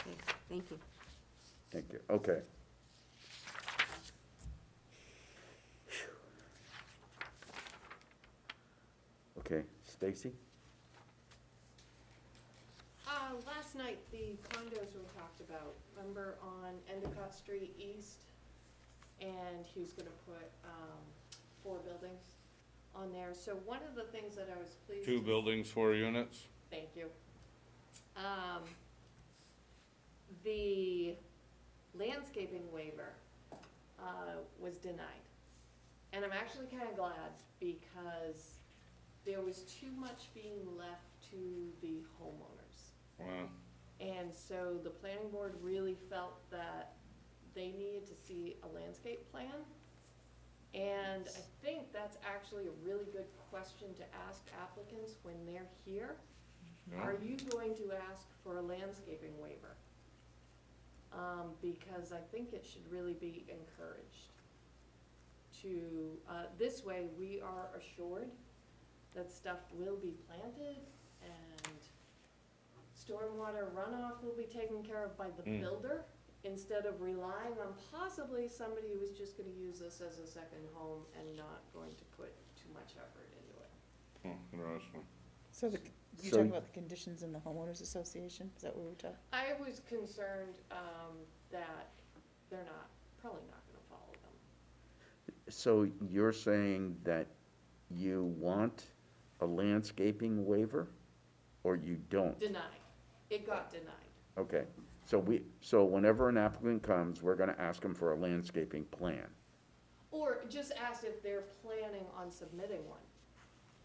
okay, thank you. Thank you. Okay. Okay, Stacy? Last night, the condos were talked about, remember on Endicott Street East? And he was gonna put, 4 buildings on there, so one of the things that I was pleased. 2 to- buildings, 4 units. Thank you. The landscaping waiver, was denied. And I'm actually kinda glad, because there was too much being left to the homeowners. Wow. And so the planning board really felt that they needed to see a landscape plan. And I think that's actually a really good question to ask applicants when they're here. Are you going to ask for a landscaping waiver? Because I think it should really be encouraged to, this way we are assured that stuff will be planted and stormwater runoff will be taken care of by the builder, instead of relying on possibly somebody who was just gonna use this as a second home and not going to put too much effort into it. Oh, interesting. So you're So- talking about the conditions in the homeowners association? Is that what we were talking? I was concerned, that they're probably not gonna follow them. So you're saying that you want a landscaping waiver, or you don't? Denied. It got denied. Okay, so whenever an applicant comes, we're gonna ask them for a landscaping plan. Or just ask if they're planning on submitting one.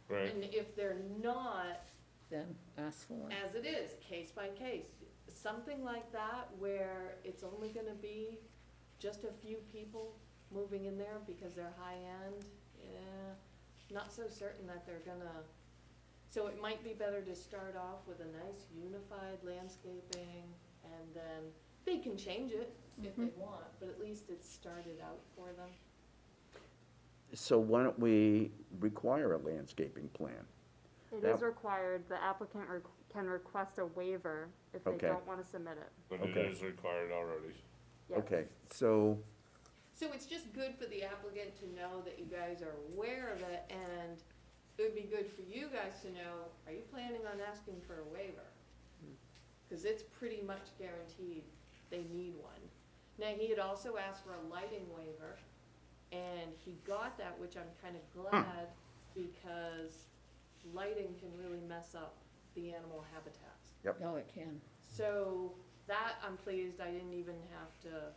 Right. And if they're not, Then ask for one. as it is, case by case, something like that where it's only gonna be just a few people moving in there because they're high-end, yeah, not so certain that they're gonna, so it might be better to start off with a nice unified landscaping, and then they can change it if they want, but at least it's started out for them. So why don't we require a landscaping plan? It That- is required, the applicant can request a waiver if they Okay. don't wanna submit it. But it Okay. is required already. Yes. Okay, so, So it's just good for the applicant to know that you guys are aware of it, and it would be good for you guys to know, are you planning on asking for a waiver? Because it's pretty much guaranteed they need one. Now, he had also asked for a lighting waiver, and he got that, which I'm kind of glad, because lighting can really mess up the animal habitats. Oh, it can. So that, I'm pleased, I didn't even have to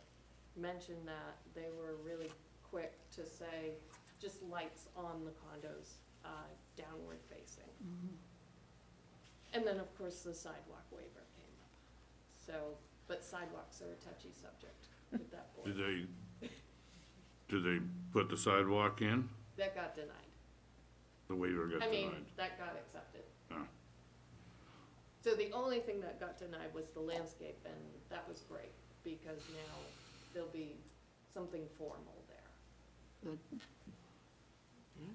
mention that. They were really quick to say, just lights on the condos, downward facing. And then, of course, the sidewalk waiver came up. So, but sidewalks are a touchy subject with that board. Did they put the sidewalk in? That got denied. The waiver got I mean, denied. that got accepted. Oh. So the only thing that got denied was the landscape, and that was great, because now there'll be something formal there. Good.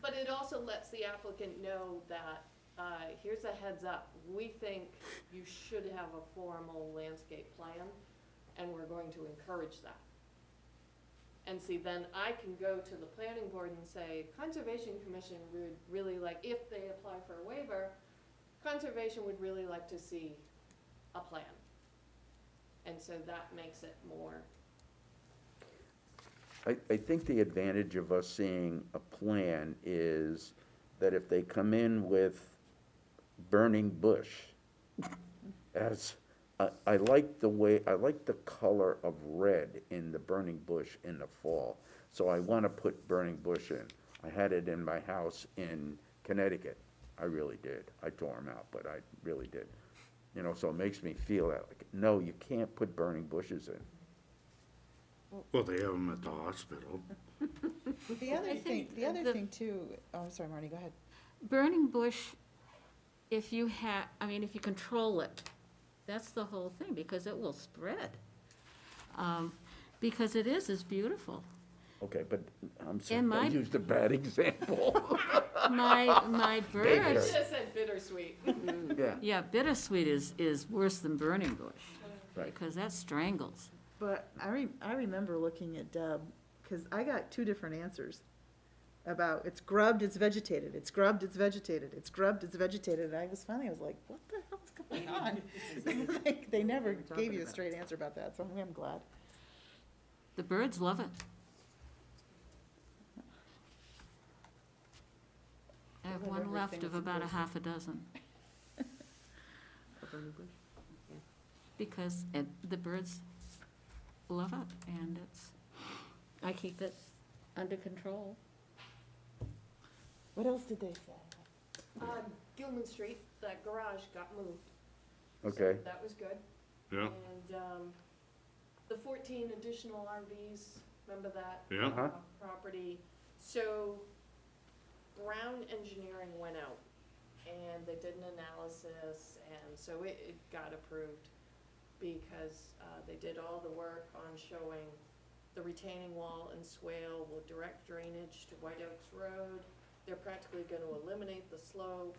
But it also lets the applicant know that, here's a heads up, we think you should have a formal landscape plan, and we're going to encourage that. And see, then I can go to the planning board and say, Conservation Commission would really like, if they apply for a waiver, Conservation would really like to see a plan. And so that makes it more, I think the advantage of us seeing a plan is that if they come in with burning bush, as, I like the color of red in the burning bush in the fall, so I want to put burning bush in. I had it in my house in Connecticut, I really did. I tore them out, but I really did. You know, so it makes me feel that, like, no, you can't put burning bushes in. Well, they have them at the hospital. The other I thing, think the other the- thing too, oh, I'm sorry, Marnie, go ahead. Burning bush, if you if you control it, that's the whole thing, because it will spread. Because it's beautiful. Okay, but I'm sorry, And I my- used a bad example. My I birds, should have said bittersweet. Yeah, yeah, bittersweet is worse than burning bush, right. because that strangles. But I remember looking at Deb, because I got two different answers about it's grubbed, it's vegetated, it's grubbed, it's vegetated, it's grubbed, it's vegetated, and I was like, what the hell's going on? They never What are we talking gave you a about? straight answer about that, so I'm glad. The birds love it. I have Love one everything left of that's in about a person. half a dozen, A burning bush? Yeah. because the birds love it, and I keep it under control. What else did they say? On Gilman Street, that garage got moved. Okay. So that was good. Yeah, And, the 14 additional RVs, remember that? Yeah. Uh-huh. Property. So Brown Engineering went out and they did an analysis, and so it got approved because, they did all the work on showing the retaining wall and swale will direct drainage to White Oaks Road. They're practically gonna eliminate the slope.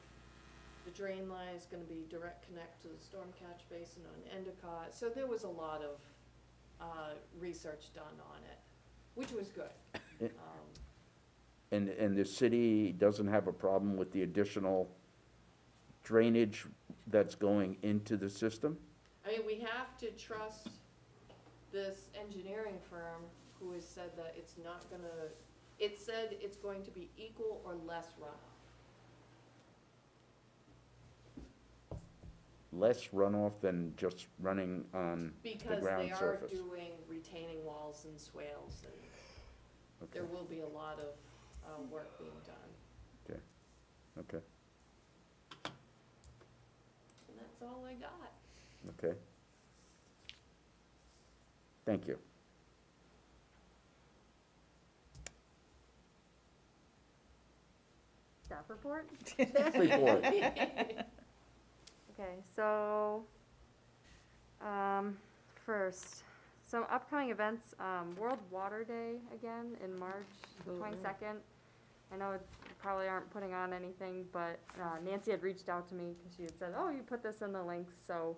The drain line is gonna be direct connect to the storm catch basin on Endicott. So there was a lot of, research done on it, which was good. Yeah. And the city doesn't have a problem with the additional drainage that's going into the system? I mean, we have to trust this engineering firm who has said that it's not gonna, it said it's going to be equal or less runoff. Less runoff than just running on the Because ground they are surface? doing retaining walls and swales, and Okay, there will be a lot of, work being done. okay, And that's all I got. okay. Thank you. Staff report? Report. Okay, so, first, some upcoming events, World Water Day again in March Oh, yeah. 22nd. I know you probably aren't putting on anything, but Nancy had reached out to me because she had said, oh, you put this in the links, so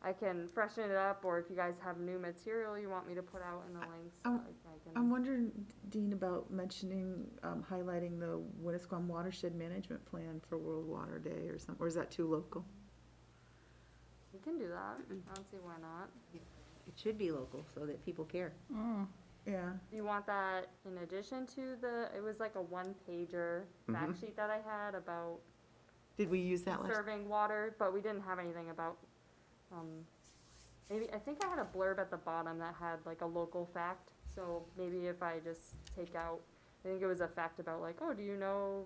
I can freshen it up, or if you guys have new material you want me to put out in the links, I can. I'm wondering, Dean, about mentioning, highlighting the Winnisquam Watershed Management Plan for World Water Day or something, or is that too local? We can do that, I don't see why not. It should be local, so that people care. Yeah, Do you want that in addition to it was like a one-pager fact sheet that I had about did we use that last? conserving water, but we didn't have anything about, maybe, I think I had a blurb at the bottom that had like a local fact, so maybe if I just take out, I think it was a fact about like, oh, do you know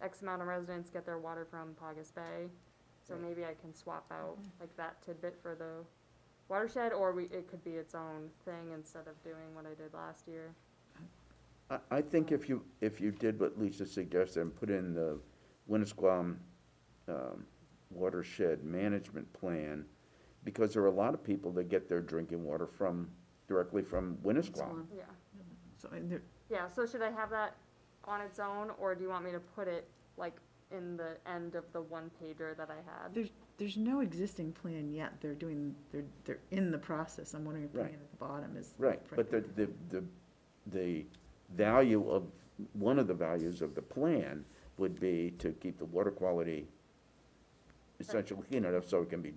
X amount of residents get their water from Paugus Bay? So Right. maybe I can swap out like that tidbit for the watershed, or it could be its own thing instead of doing what I did last year. I think if you did what Lisa suggested and put in the Winnisquam watershed management plan, because there are a lot of people that get their drinking water directly from Winnisquam. Yeah. So, and there, Yeah, so should I have that on its own, or do you want me to put it like in the end of the one pager that I had? there's no existing plan yet, they're in the process, I'm wondering if putting Right. it at the bottom is. Right, but the value of, one of the values of the plan would be to keep the water quality essentially clean enough so it can be,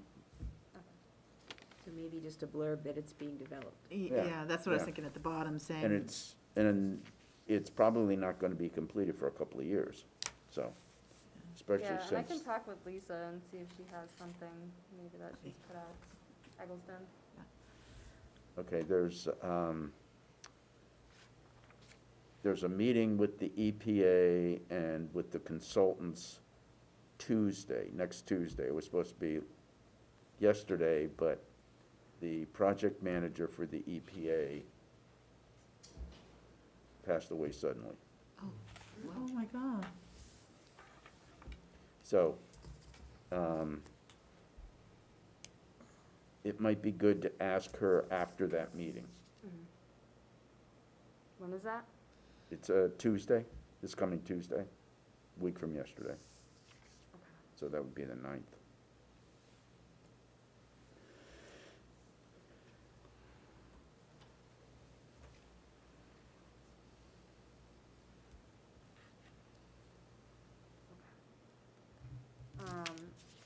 So maybe just a blurb that it's being developed. Yeah, Yeah, that's what I was yeah. thinking at the bottom, saying. and it's probably not gonna be completed for a couple of years, so, especially Yeah, and I can since, talk with Lisa and see if she has something maybe that she's put out. Eggleston. okay, there's a meeting with the EPA and with the consultants next Tuesday. It was supposed to be yesterday, but the project manager for the EPA passed away suddenly. Oh, my God. So, it might be good to ask her after that meeting. When is that? It's Tuesday, this coming Tuesday, week from yesterday. So that would be the 9th.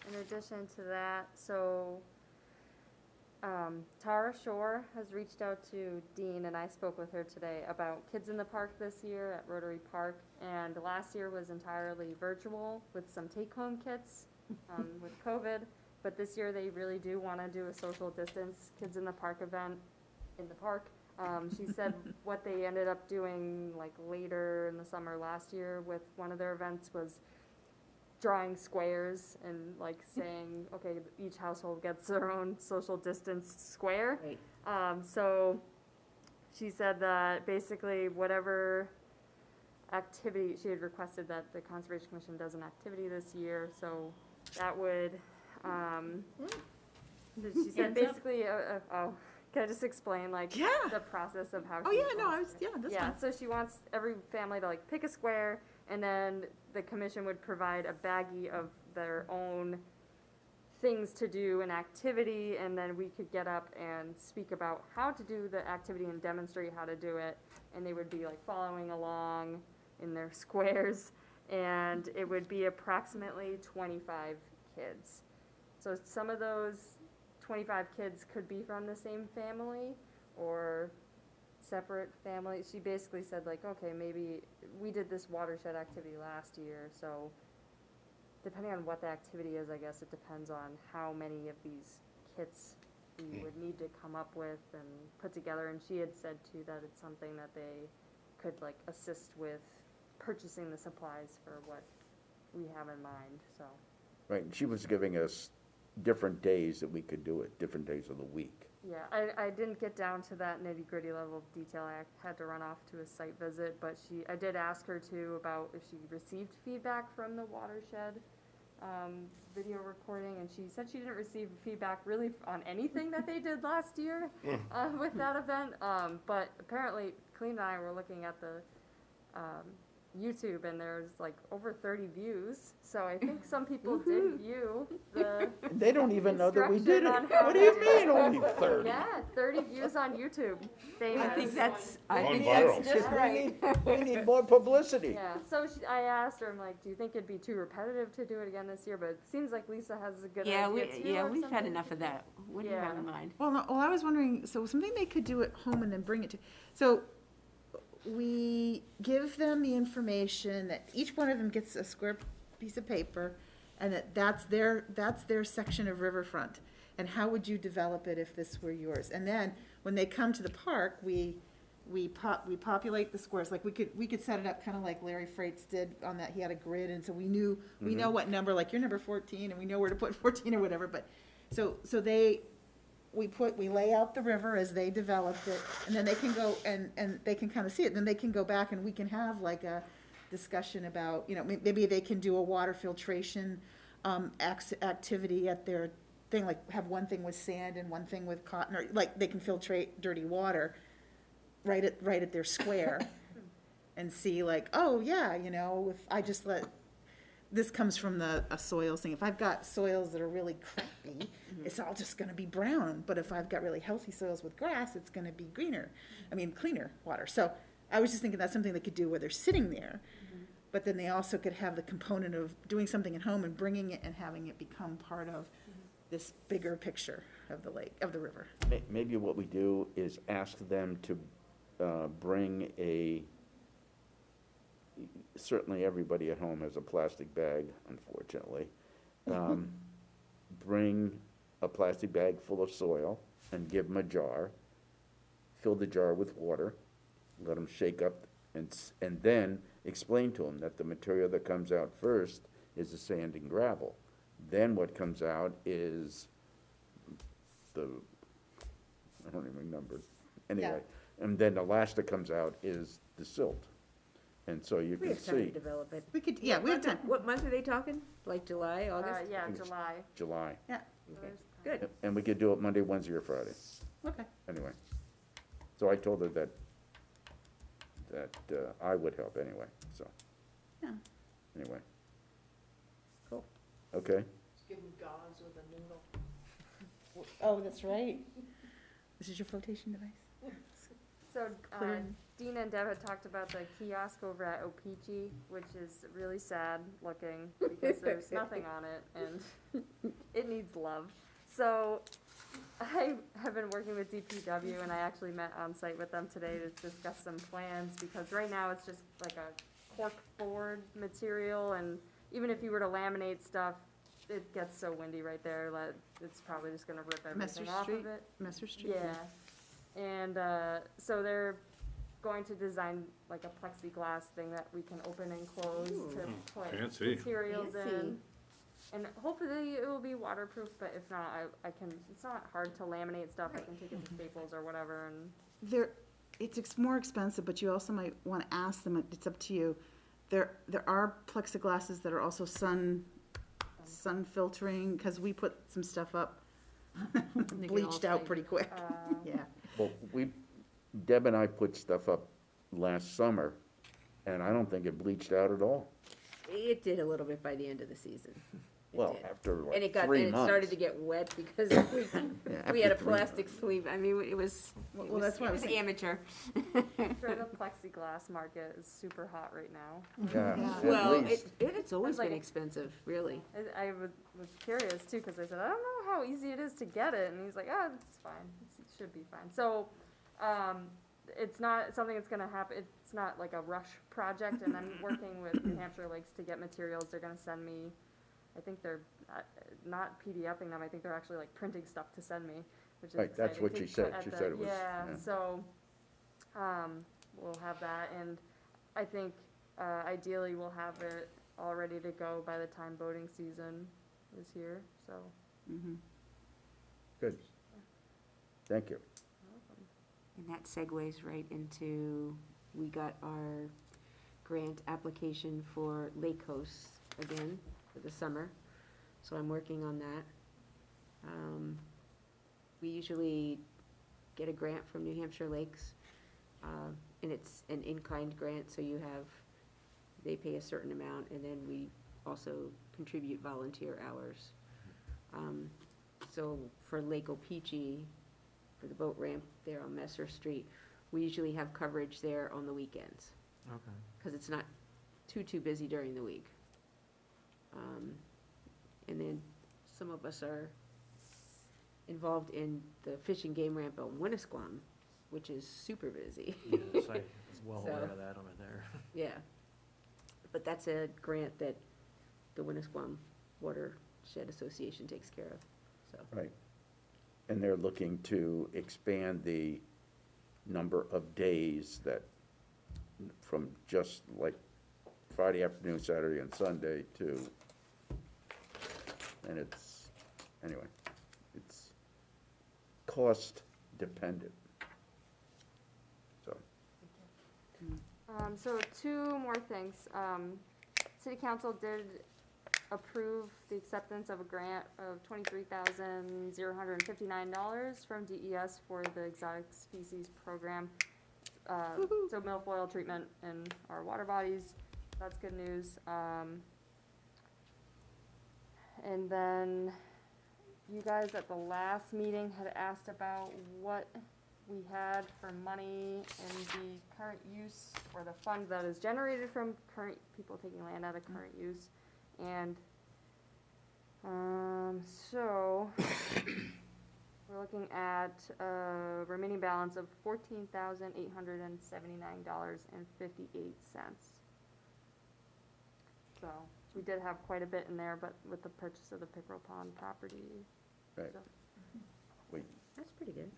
In addition to that, so, Tara Shore has reached out to Dean, and I spoke with her today about Kids in the Park this year at Rotary Park, and last year was entirely virtual with some take-home kits, with COVID, but this year they really do wanna do a social distance Kids in the Park event in the park. She said what they ended up doing like later in the summer last year with one of their events was drawing squares and like saying, okay, each household gets their own social distance square. Right. So she said that basically whatever activity, she had requested that the Conservation Commission does an activity this year, so that would, she said basically, can I just explain like Yeah. the process of how Oh, she yeah, no, wants- that's yeah, fine. so she wants every family to like pick a square, and then the commission would provide a baggie of their own things to do, an activity, and then we could get up and speak about how to do the activity and demonstrate how to do it, and they would be like following along in their squares, and it would be approximately 25 kids. So some of those 25 kids could be from the same family, or separate families. She basically said like, okay, maybe we did this watershed activity last year, so depending on what the activity is, I guess it depends on how many of these kits we would need to come up with and put together. And she had said too that it's something that they could like assist with purchasing the supplies for what we have in mind, so. Right, and she was giving us different days that we could do it, different days of the week. Yeah, I didn't get down to that nitty-gritty level of detail. I had to run off to a site visit, but I did ask her too about if she received feedback from the watershed video recording, and she said she didn't receive feedback really on anything that they did last year with that event. But apparently, Colleen and I were looking at the YouTube, and there's like over 30 views. So I think some people did view the They don't even know that we did it. instruction on how What do to you do mean, it. only 30? Yeah, 30 views on YouTube. I think that's, I Gone think viral. that's just right. We need more publicity. Yeah, so I asked her, I'm like, do you think it'd be too repetitive to do it again this year? But it seems like Lisa has a good Yeah, idea too. or we've had something. enough of that. What do you have in Yeah. mind? Well, no, well, I was wondering, so something they could do at home and then bring it to, so we give them the information that each one of them gets a square piece of paper, and that's their section of riverfront. and how would you develop it if this were yours? And then, when they come to the park, we populate the squares, like, we could set it up kind of like Larry Freitz did on that, he had a grid, and so we know what number, like, you're number 14, and we know where to put 14 or whatever, but, so we lay out the river as they developed it, and then they can go, and they can kind of see it, then they can go back and we can have like a discussion about, you know, maybe they can do a water filtration, activity at their thing, like, have one thing with sand and one thing with cotton, or, like, they can filtrate dirty water right at their square, and see, like, oh, yeah, you know, if I just this comes from a soils thing. If I've got soils that are really crappy, it's all just gonna be brown. But if I've got really healthy soils with grass, it's gonna be cleaner water. So I was just thinking that's something they could do where they're sitting there. But then they also could have the component of doing something at home and bringing it and having it become part of this bigger picture of the lake, of the river. Maybe what we do is ask them to bring certainly everybody at home has a plastic bag, unfortunately. Bring a plastic bag full of soil and give them a jar. Fill the jar with water, let them shake up, and then explain to them that the material that comes out first is the sand and gravel. Then what comes out is I don't even remember, anyway. And then the last that comes out is the silt. And so you We can have time to see, develop it. We could, yeah, we have time. What month are they talking? Like July, August? Yeah, think it's July. July. Okay, There's good. And we could do it Monday, Wednesday, or Friday, Okay. anyway. So I told her that I would help anyway, so. Yeah. Anyway. Cool. Okay, Just give them gauze with a noodle. Oh, that's right. This is your flotation device? So, Clear. Dean and Deb had talked about the kiosk over at Opeachy, which is really sad looking because there's nothing on it and it needs love. So I have been working with DPW and I actually met on site with them today to discuss some plans because right now it's just like a cork board material, and even if you were to laminate stuff, it gets so windy right there that it's probably just gonna rip Messer everything off Street? of it. Messer Street? Yeah, and so they're going to design like a plexiglass thing that we can open and close to put fancy. materials Fancy. in. And hopefully it will be waterproof, but if not, I can, it's not hard to laminate stuff, I can take it to Staples or whatever and. It's more expensive, but you also might want to ask them, it's up to you. There are plexiglasses that are also sun filtering, because we put some stuff up, They can all bleached out fade. pretty quick, yeah. well, Deb and I put stuff up last summer, and I don't think it bleached out at all. It did a little bit by the end of the season. It Well, did. after And like it 3 it months. started to get wet because we had a plastic sleeve. I mean, it was that's why I was saying- amateur. Sure, the plexiglass market is super hot right now. Yeah, Well, at least. it's always like been a- expensive, really. I was curious too, cause I said, I don't know how easy it is to get it, and he's like, oh, it's fine, it should be fine. So, it's not something that's gonna happen, it's not like a rush project, and I'm working with New Hampshire Lakes to get materials, they're gonna send me, I think they're not PDFing them, I think they're actually like printing stuff to send me, which is Right, that's exciting what to she put said. at She the- said it was- Yeah, yeah. so, we'll have that, and I think, ideally we'll have it all ready to go by the time boating season is here, so. Mhm. Good. Thank you. And that segues right into, we got our grant application for Lake Hosts again for the summer. So I'm working on that. We usually get a grant from New Hampshire Lakes, and it's an in-kind grant, so they pay a certain amount, and then we also contribute volunteer hours. So for Lake Opeachy, for the boat ramp there on Messer Street, we usually have coverage there on the weekends, Okay. because it's not too busy during the week. And then some of us are involved in the fish and game ramp on Winnisquam, which is super busy. Yes, I was well aware So- of that over there. Yeah, but that's a grant that the Winnisquam Watershed Association takes care of, so. Right. And they're looking to expand the number of days that, from just like Friday afternoon, Saturday, and Sunday to, and it's, anyway, it's cost dependent. So, So two more things. City Council did approve the acceptance of a grant of $23,059 from DES for the exotic species program. So milfoil treatment in our water bodies, that's good news. And then you guys at the last meeting had asked about what we had for money in the current use, or the fund that is generated from current people taking land out of current use. And, so, we're looking at a remaining balance of $14,879.58. So, we did have quite a bit in there, but with the purchase of the Pickerel Pond property. right. So- Wait, That's pretty good.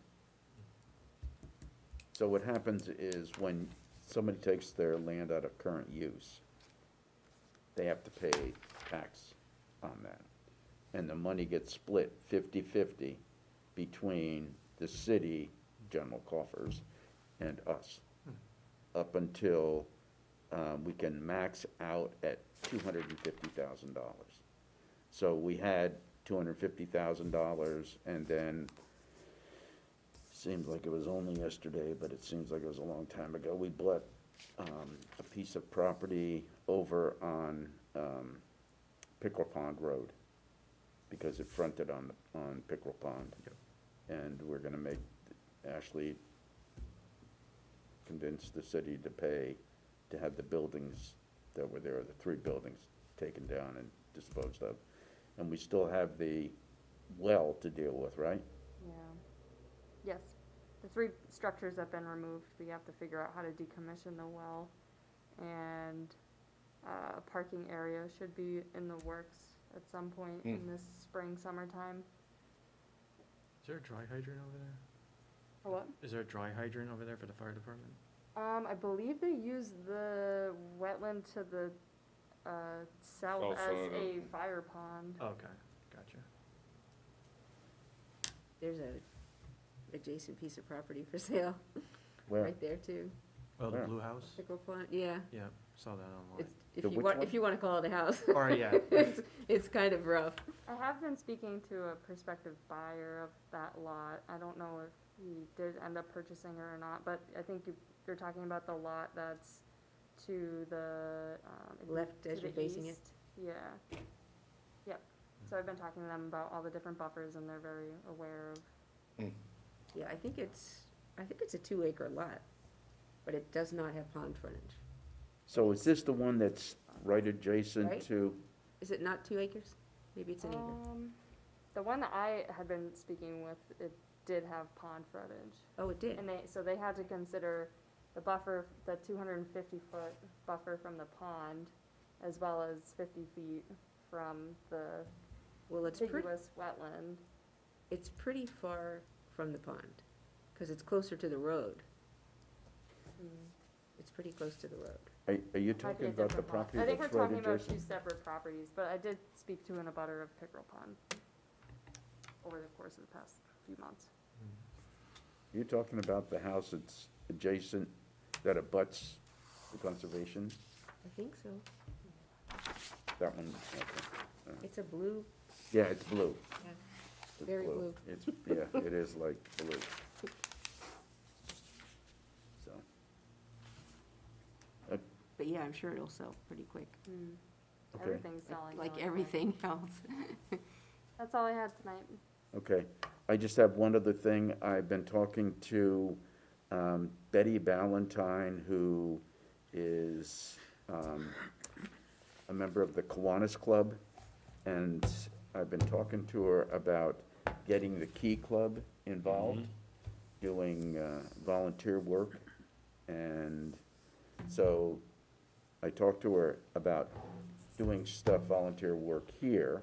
so what happens is when somebody takes their land out of current use, they have to pay tax on that. And the money gets split 50-50 between the city general coffers and us, up until we can max out at $250,000. So we had $250,000, and then, seems like it was only yesterday, but it seems like it was a long time ago, we bought a piece of property over on Pickerel Pond Road, because it fronted on Pickerel Pond. And we're gonna make, Ashley convinced the city to pay to have the buildings that were there, the 3 buildings, taken down and disposed of. And we still have the well to deal with, right? Yeah. Yes. The 3 structures have been removed. We have to figure out how to decommission the well. And a parking area should be in the works at some point in this spring, summertime. Is there a dry hydrant over there? For what? Is there a dry hydrant over there for the fire department? I believe they use the wetland to the south South as side a fire pond. Okay, gotcha. There's a adjacent piece of property for sale, Where? right there too. Oh, the Where? blue house? Pickerel Pond, yeah. Yeah, saw that online. It's, if The you which want, one? if you wanna call it a house. Or, yeah. It's kind of rough. I have been speaking to a prospective buyer of that lot. I don't know if he did end up purchasing it or not, but I think you're talking about the lot that's to the, Left to as the you're facing it. east. Yeah. Yep. So I've been talking to them about all the different buffers, and they're very aware of. Yeah, I think it's a 2-acre lot, but it does not have pond frontage. So is this the one that's right adjacent Right. to, Is it not 2 acres? Maybe it's an acre. The one that I had been speaking with, it did have pond frontage. Oh, it did. And they had to consider the buffer, the 250-foot buffer from the pond, as well as 50 feet from the Well, it's contiguous wetland. pretty far from the pond, because it's closer to the road. It's pretty close to the road. are you Might be talking a about the different lot. property I think that's we're right talking about adjacent? 2 separate properties, but I did speak to an abutter of Pickerel Pond over the course of the past few months. You're talking about the house that's adjacent, that abuts the conservation? I think so. That one, okay. It's a blue, Yeah, it's blue. Yeah. It's Very blue. It's, yeah, it is like blue. So, but yeah, I'm sure it'll sell pretty quick, okay, Everything's selling. like really quick. everything else. That's all I had tonight. okay. I just have one other thing. I've been talking to Betty Ballantyne, who is a member of the Kiwanis Club, and I've been talking to her about getting the Key Club involved, doing volunteer work. And so I talked to her about doing volunteer work here,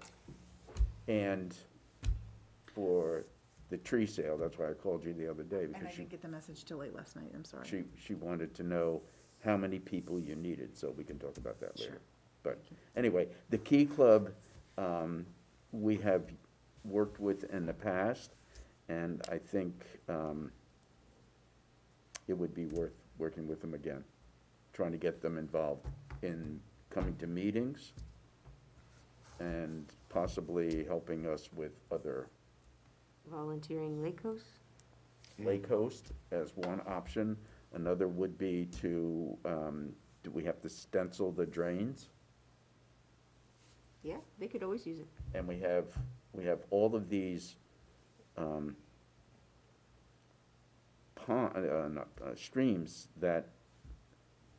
and for the tree sale, that's why I called you the other day, And I because didn't get the message till late last night, I'm sorry. she wanted to know how many people you needed, so we can talk about that later. Sure. But anyway, the Key Club, we have worked with in the past, and I think it would be worth working with them again, trying to get them involved in coming to meetings and possibly helping us with other Volunteering lake hosts? lake host as one option. Another would be to, do we have to stencil the drains? Yeah, they could always use it. And we have all of these, streams that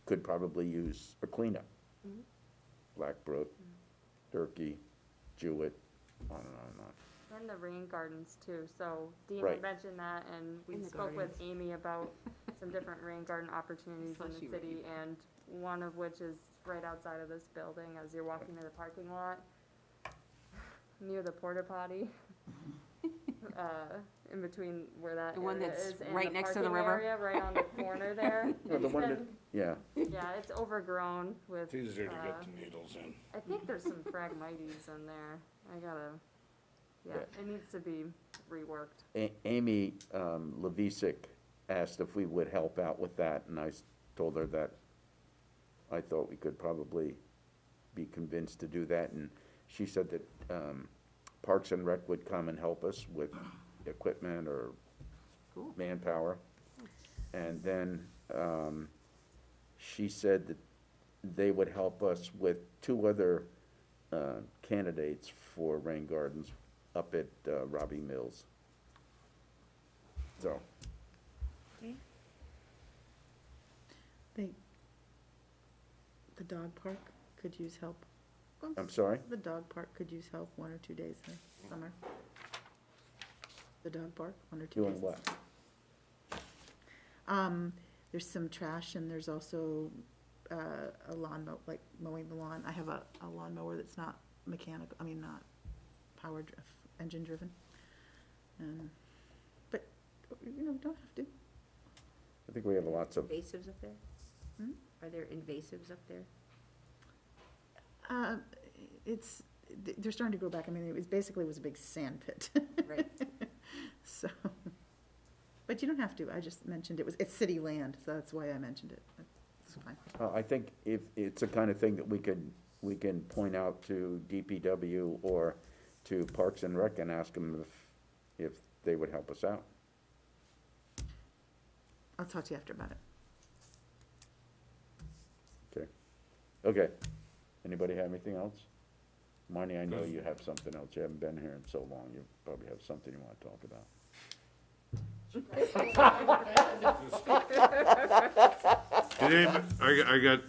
could probably use a cleanup. Mhm. Black Brook, Turkey, Jewett, on and on and on. And the rain gardens too, so Dean Right. had mentioned that, and we And the spoke with gardens. Amy about some different rain garden opportunities in the Slushy city, rain. and one of which is right outside of this building, as you're walking to the parking lot, near the porta potty. In between where that The one area that's is and right the next to the parking river? area, right on the corner there. No, the It's one that, been- yeah, Yeah, it's overgrown with, It's easier to get the needles in. I think there's some phragmites in there. I gotta, yeah, Yeah. it needs to be reworked. Amy Levisick asked if we would help out with that, and I told her that I thought we could probably be convinced to do that, and she said that Parks and Rec would come and help us with equipment or Cool. manpower. And then she said that they would help us with two other candidates for rain gardens up at Robbie Mills. So, The dog park could use help. I'm sorry? The dog park could use help 1 or 2 days in the summer. The dog park, 1 or 2 days. Doing what? There's some trash and there's also a lawn like mowing the lawn. I have a lawn mower that's not mechanical, not engine driven. But, don't have to. I think we have lots of, Invasives up there? Hmm? Are there invasives up there? They're starting to grow back. It was a big sand pit. Right. So, but you don't have to. I just mentioned it's city land, so that's why I mentioned it. It's fine. I think if it's the kind of thing that we can point out to DPW or to Parks and Rec and ask them if they would help us out. I'll talk to you after about it. Okay. Anybody have anything else? Marnie, I know you have something else. You haven't been here in so long. You probably have something you want to talk about.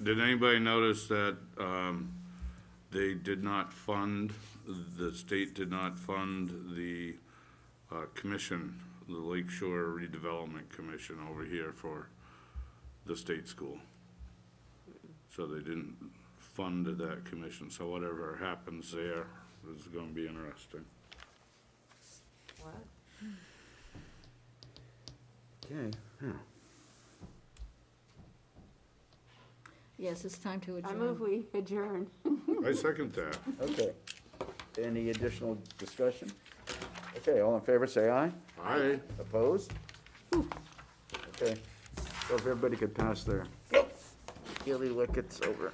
Did anybody notice that, they did not fund, the state did not fund the, commission, the Lake Shore Redevelopment Commission over here for the state school? So they didn't fund that commission, so whatever happens there is gonna be interesting. What? Okay. Yes, it's time to adjourn. I move we adjourn. I second that. Okay. Any additional discussion? Okay, all in favor, say aye. Aye. Opposed? Okay. So if everybody could pass their Gilly Wickets over.